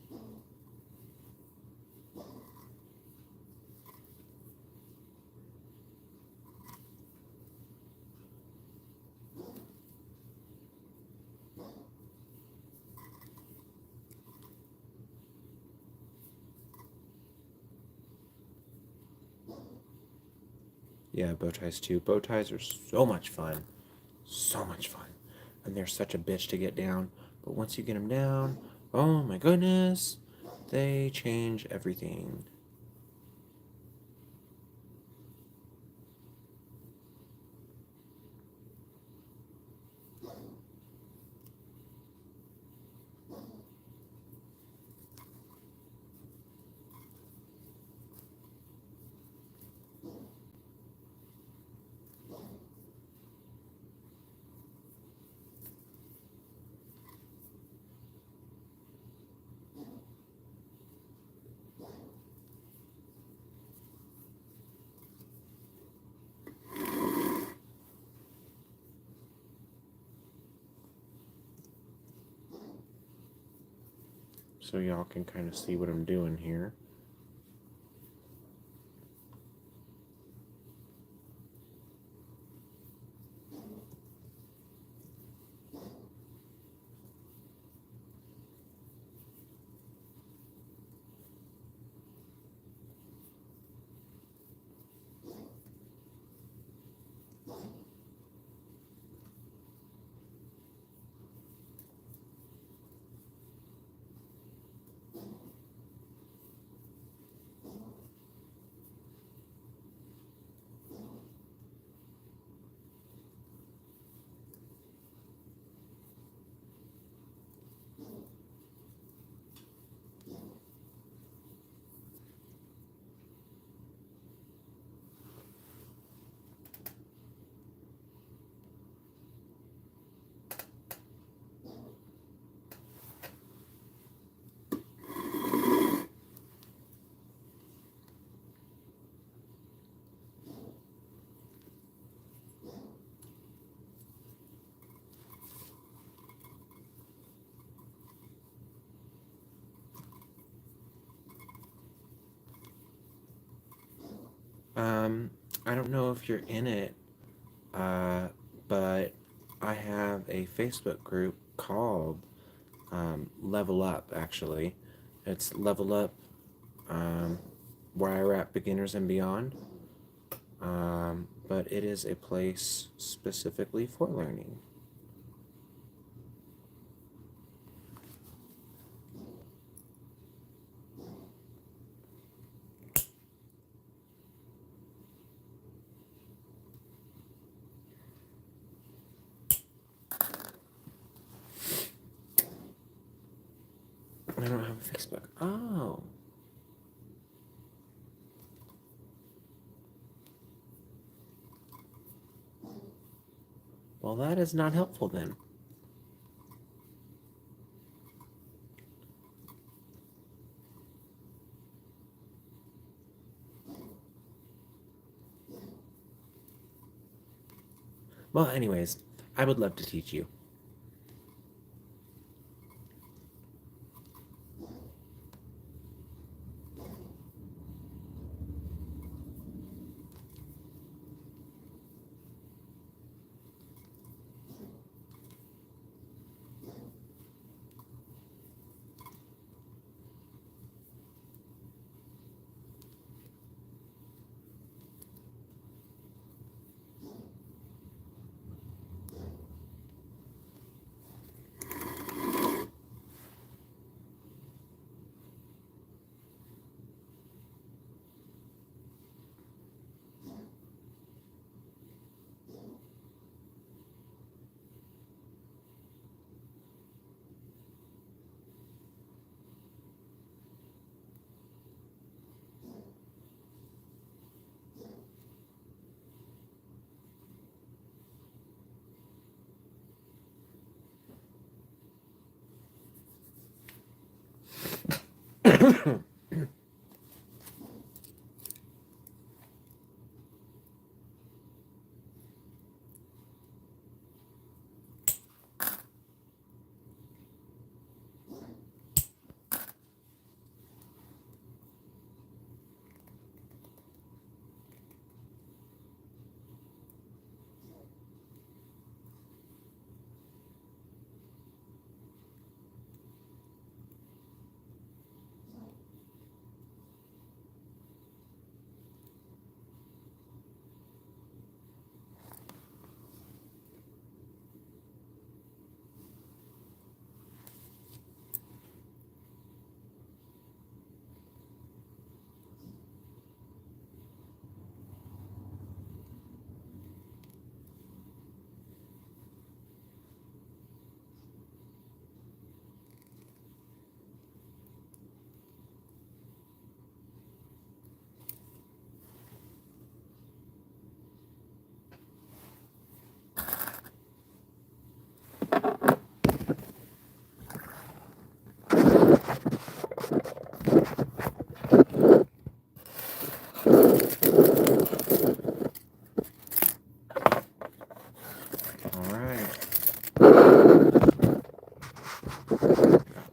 Yeah, bow ties too. Bow ties are so much fun. So much fun. And they're such a bitch to get down. But once you get them down, oh my goodness, they change everything. So y'all can kind of see what I'm doing here. I don't know if you're in it, but I have a Facebook group called Level Up, actually. It's Level Up, where I wrap beginners and beyond. But it is a place specifically for learning. I don't have a Facebook. Oh. Well, that is not helpful then. Well, anyways, I would love to teach you.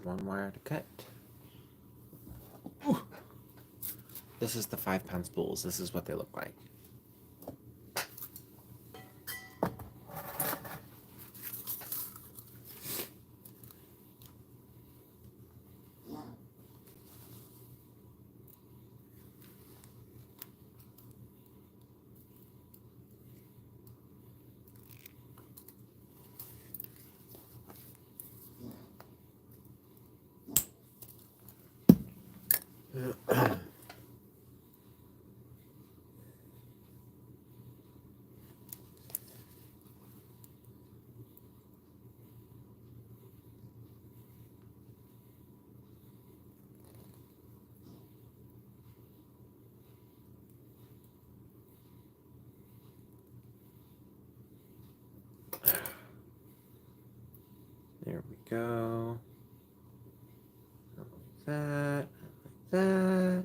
One wire to cut. Ooh. This is the 5-pound spools. This is what they look like. There we go. Like that. Like that.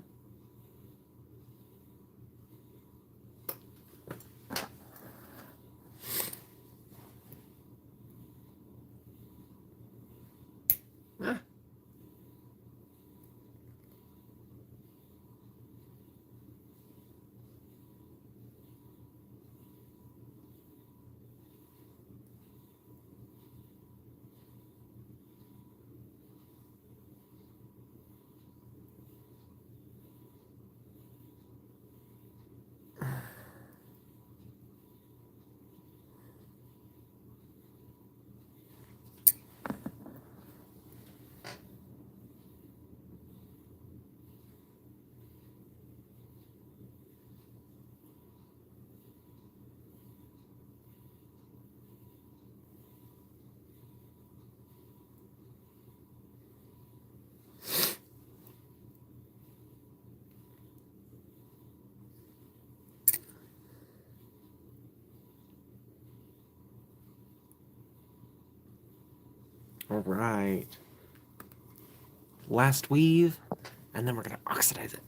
Ah. All right. Last weave, and then we're going to oxidize it.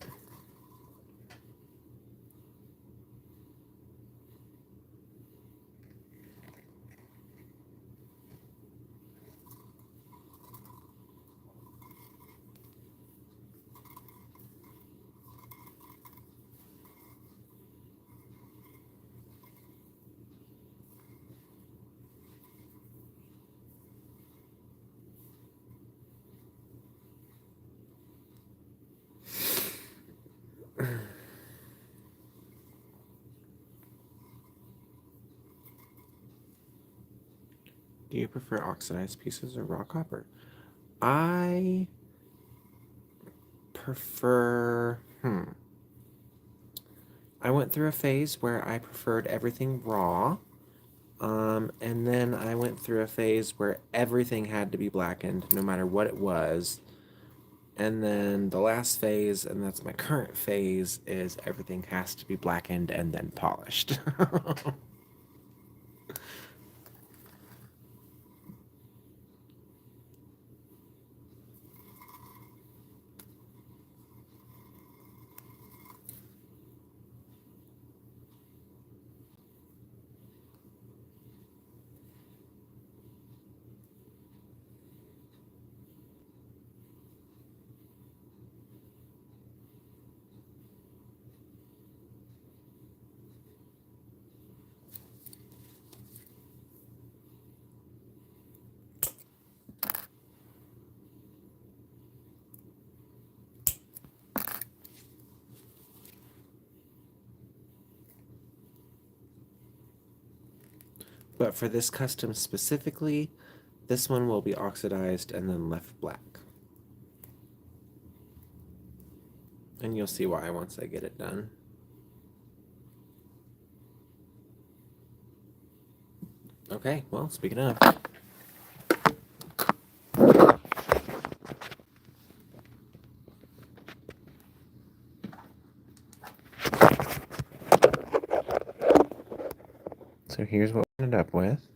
Do you prefer oxidized pieces or raw copper? I prefer, I went through a phase where I preferred everything raw. And then I went through a phase where everything had to be blackened, no matter what it was. And then the last phase, and that's my current phase, is everything has to be blackened and then polished. But for this custom specifically, this one will be oxidized and then left black. And you'll see why once I get it done. Okay, well, speaking of. So here's what we ended up with.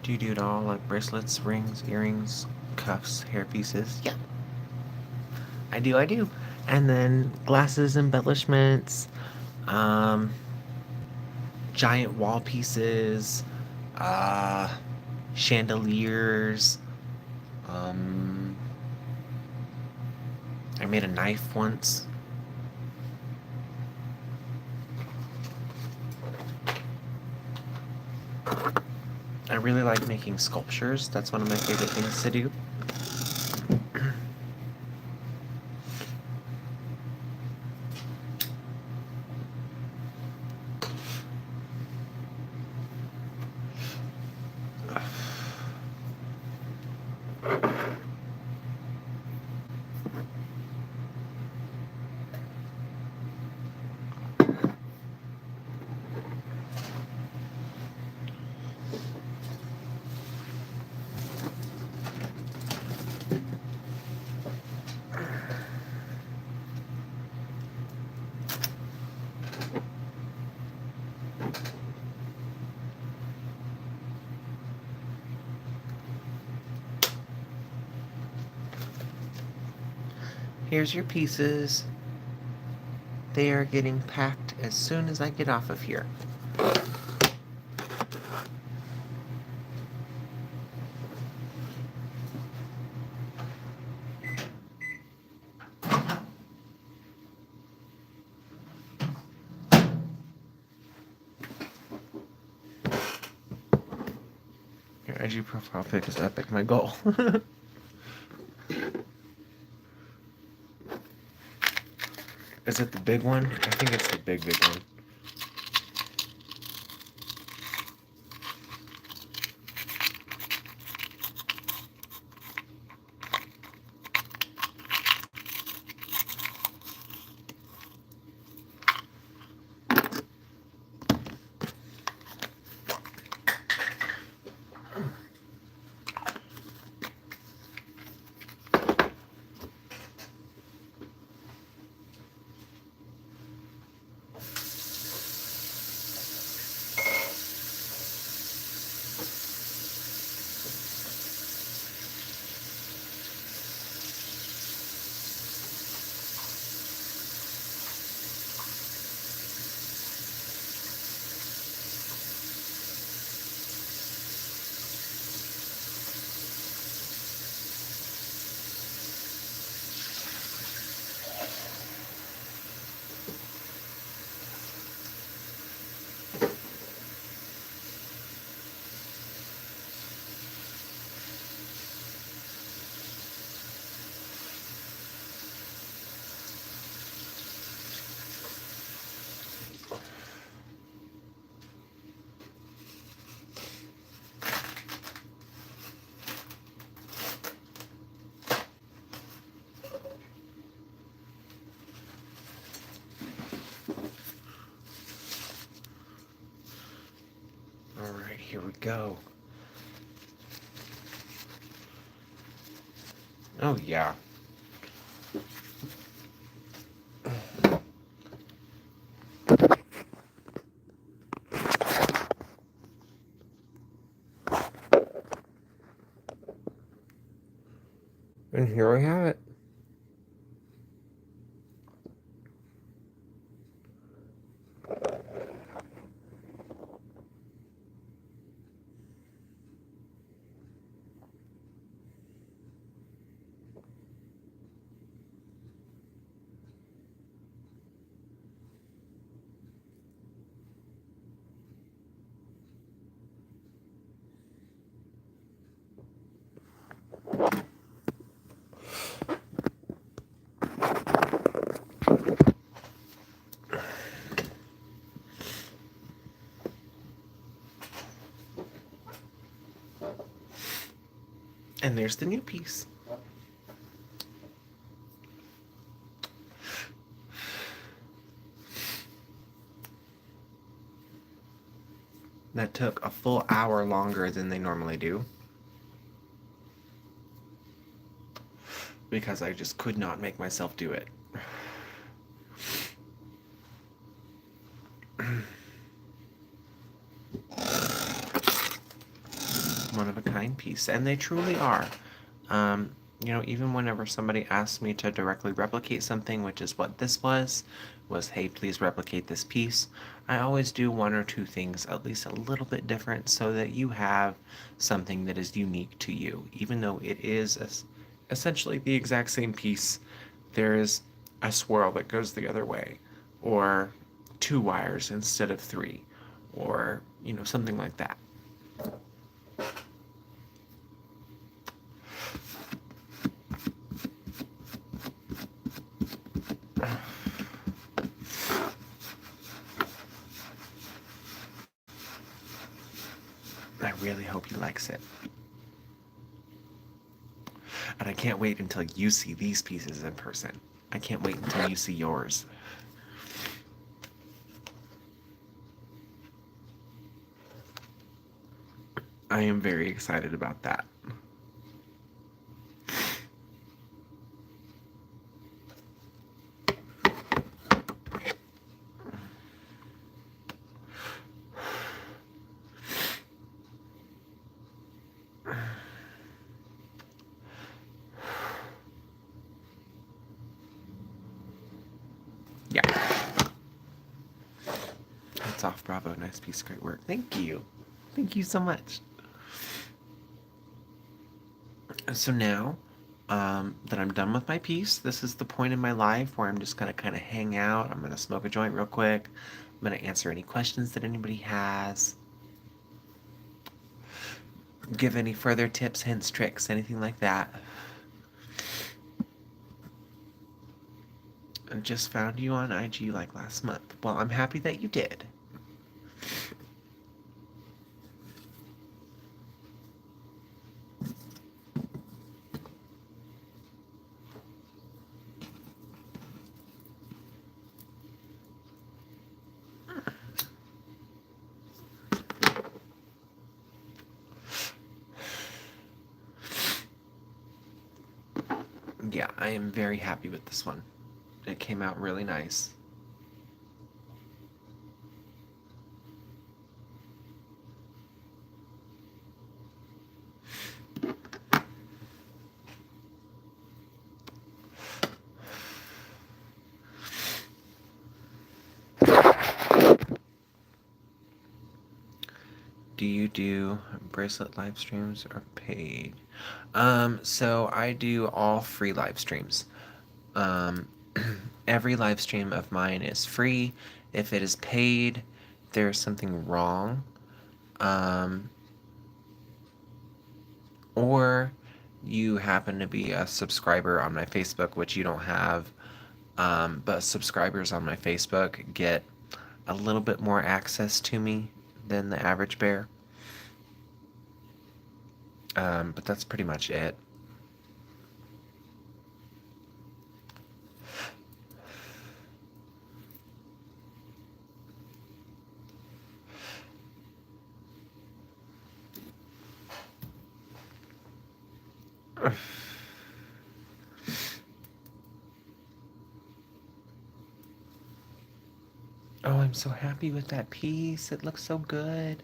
Do you do it all, like bracelets, rings, earrings, cuffs, hair pieces? Yeah. I do. And then glasses, embellishments, giant wall pieces, chandeliers. I made a knife once. I really like making sculptures. That's one of my favorite things to do. Here's your pieces. They are getting packed as soon as I get off of here. IG profile pic is epic. My goal. Is it the big one? I think it's the big one. All right, here we go. Oh, yeah. And here we have it. And there's the new piece. That took a full hour longer than they normally do. Because I just could not make myself do it. One of a kind piece, and they truly are. You know, even whenever somebody asks me to directly replicate something, which is what this was, hey, please replicate this piece, I always do one or two things at least a little bit different so that you have something that is unique to you. Even though it is essentially the exact same piece, there is a swirl that goes the other way, or 2 wires instead of 3, or, you know, something like that. I really hope he likes it. And I can't wait until you see these pieces in person. I can't wait until you see yours. I am very excited about that. Yeah. That's off, bravo. Nice piece, great work. Thank you. Thank you so much. So now that I'm done with my piece, this is the point in my life where I'm just going to kind of hang out. I'm going to smoke a joint real quick. I'm going to answer any questions that anybody has. give any further tips, hints, tricks, anything like that. I just found you on IG like last month. Well, I'm happy that you did. Yeah, I am very happy with this one. It came out really nice. Do you do bracelet live streams or paid? So I do all free live streams. Every live stream of mine is free. If it is paid, there's something wrong. Or you happen to be a subscriber on my Facebook, which you don't have. But subscribers on my Facebook get a little bit more access to me than the average bear. But that's pretty much it. Oh, I'm so happy with that piece. It looks so good.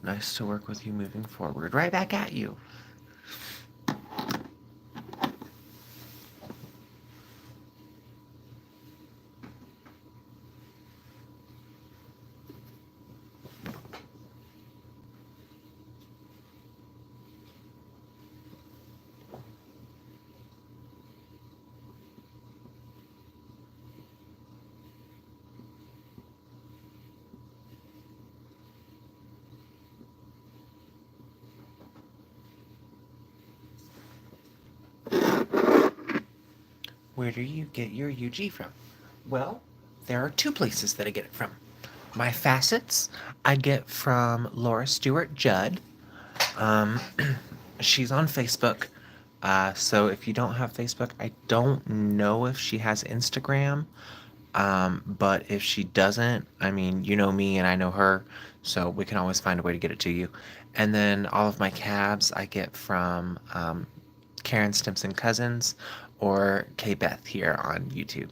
Nice to work with you moving forward. Right back at you. Where do you get your UG from? Well, there are two places that I get it from. My facets, I get from Laura Stewart Judd. She's on Facebook. So if you don't have Facebook, I don't know if she has Instagram. But if she doesn't, I mean, you know me and I know her, so we can always find a way to get it to you. And then all of my cabs I get from Karen Stimson Cousins or K Beth here on YouTube.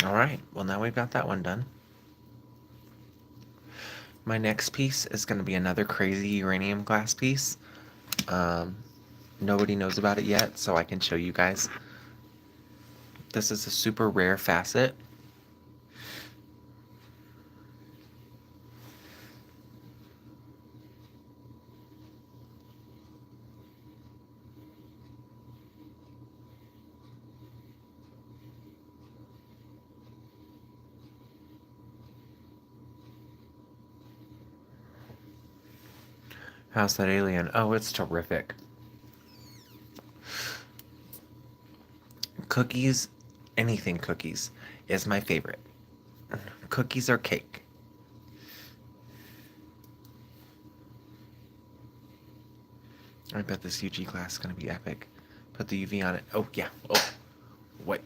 All right, well, now we've got that one done. My next piece is going to be another crazy uranium glass piece. Nobody knows about it yet, so I can show you guys. This is a super rare facet. How's that alien? Oh, it's terrific. Cookies, anything cookies, is my favorite. Cookies or cake. I bet this UG glass is going to be epic. Put the UV on it. Oh, yeah. Oh, wait.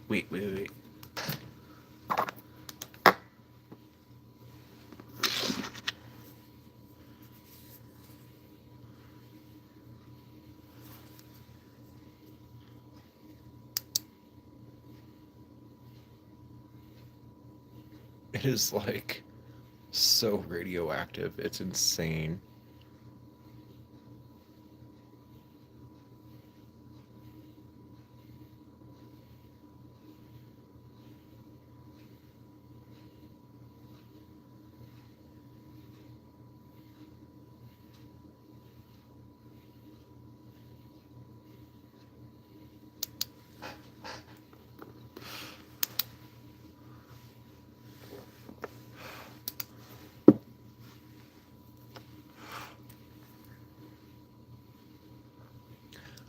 It is like so radioactive. It's insane.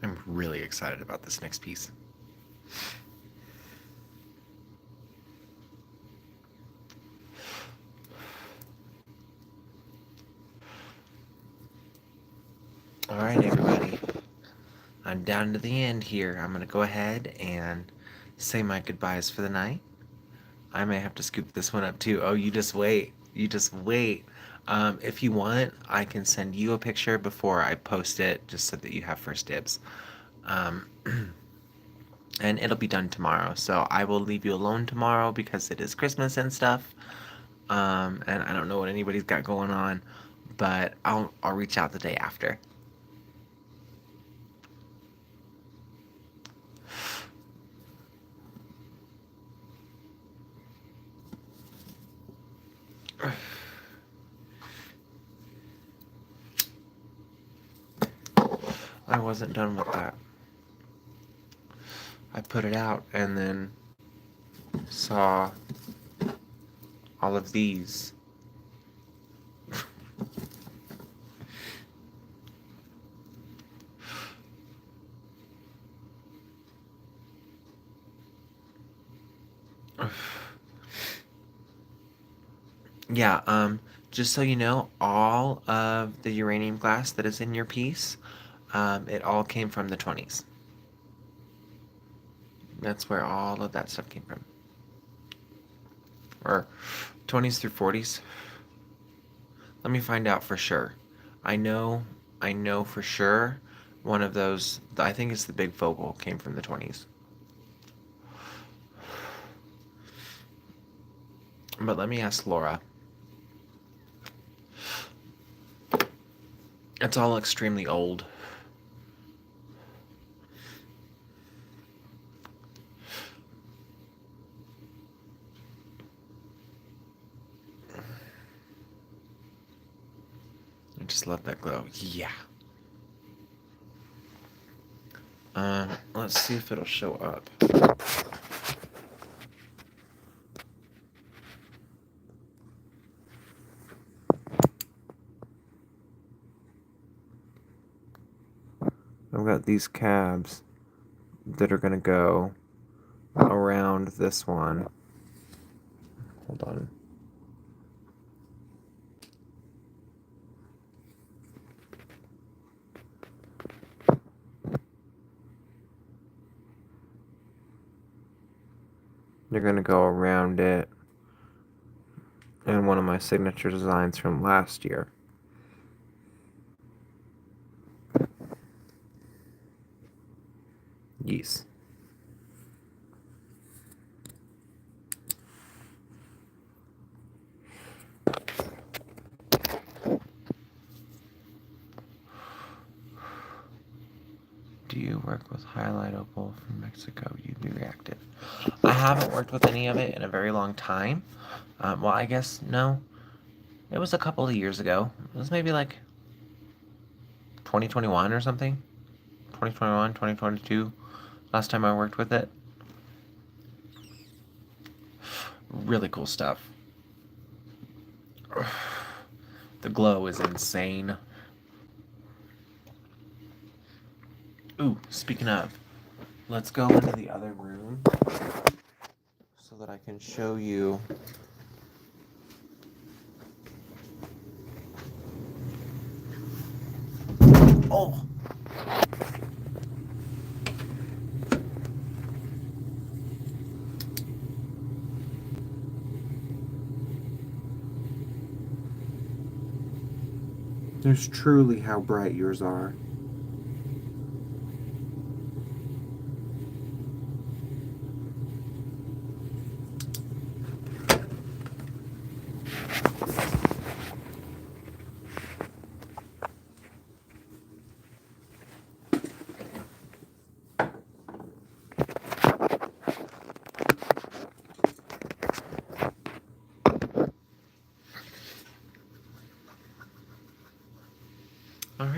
I'm really excited about this next piece. All right, everybody. I'm down to the end here. I'm going to go ahead and say my goodbyes for the night. I may have to scoop this one up too. Oh, you just wait. You just wait. If you want, I can send you a picture before I post it, just so that you have first dibs. And it'll be done tomorrow. So I will leave you alone tomorrow because it is Christmas and stuff. And I don't know what anybody's got going on, but I'll reach out the day after. I wasn't done with that. I put it out and then saw all of these. Yeah, just so you know, all of the uranium glass that is in your piece, it all came from the 20s. That's where all of that stuff came from. Or 20s through 40s. Let me find out for sure. I know for sure one of those, I think it's the big focal, came from the 20s. But let me ask Laura. It's all extremely old. I just love that glow. Yeah. Let's see if it'll show up. I've got these cabs that are gonna go around this one. Hold on. They're gonna go around it in one of my signature designs from last year. Yes. Do you work with highlight opal from Mexico? UV reactive. I haven't worked with any of it in a very long time. Well, I guess no. It was a couple of years ago. It was maybe like 2021 or something. 2021, 2022. Last time I worked with it. Really cool stuff. The glow is insane. Ooh, speaking of, let's go into the other room so that I can show you. Oh! There's truly how bright yours are.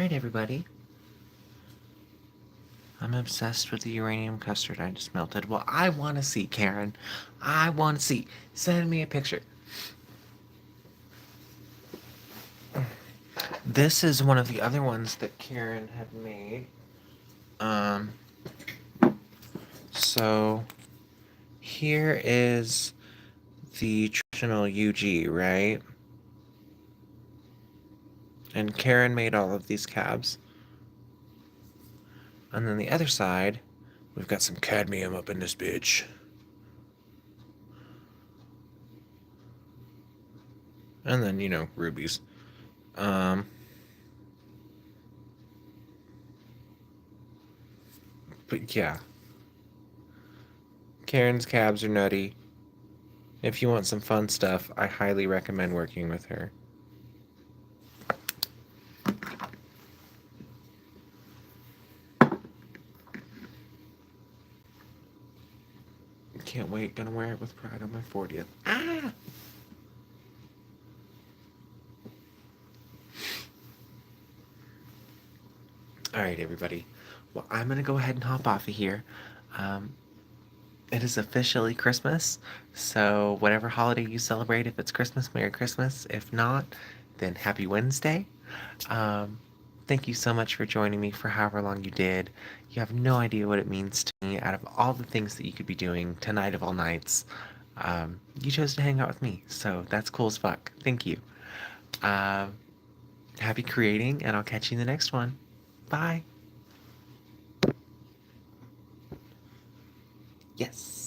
right, everybody. I'm obsessed with the uranium custard I just melted. Well, I want to see, Karen. I want to see. Send me a picture. This is one of the other ones that Karen had made. So here is the traditional UG, right? And Karen made all of these cabs. And then the other side, we've got some cadmium up in this bitch. And then, you know, rubies. But yeah. Karen's cabs are nutty. If you want some fun stuff, I highly recommend working with her. Can't wait. Gonna wear it with pride on my 40th. Ah! Alright, everybody. Well, I'm gonna go ahead and hop off of here. It is officially Christmas, so whatever holiday you celebrate, if it's Christmas, Merry Christmas. If not, then Happy Wednesday. Thank you so much for joining me for however long you did. You have no idea what it means to me. Out of all the things that you could be doing tonight of all nights, you chose to hang out with me, so that's cool as fuck. Thank you. Happy creating, and I'll catch you in the next one. Bye. Yes.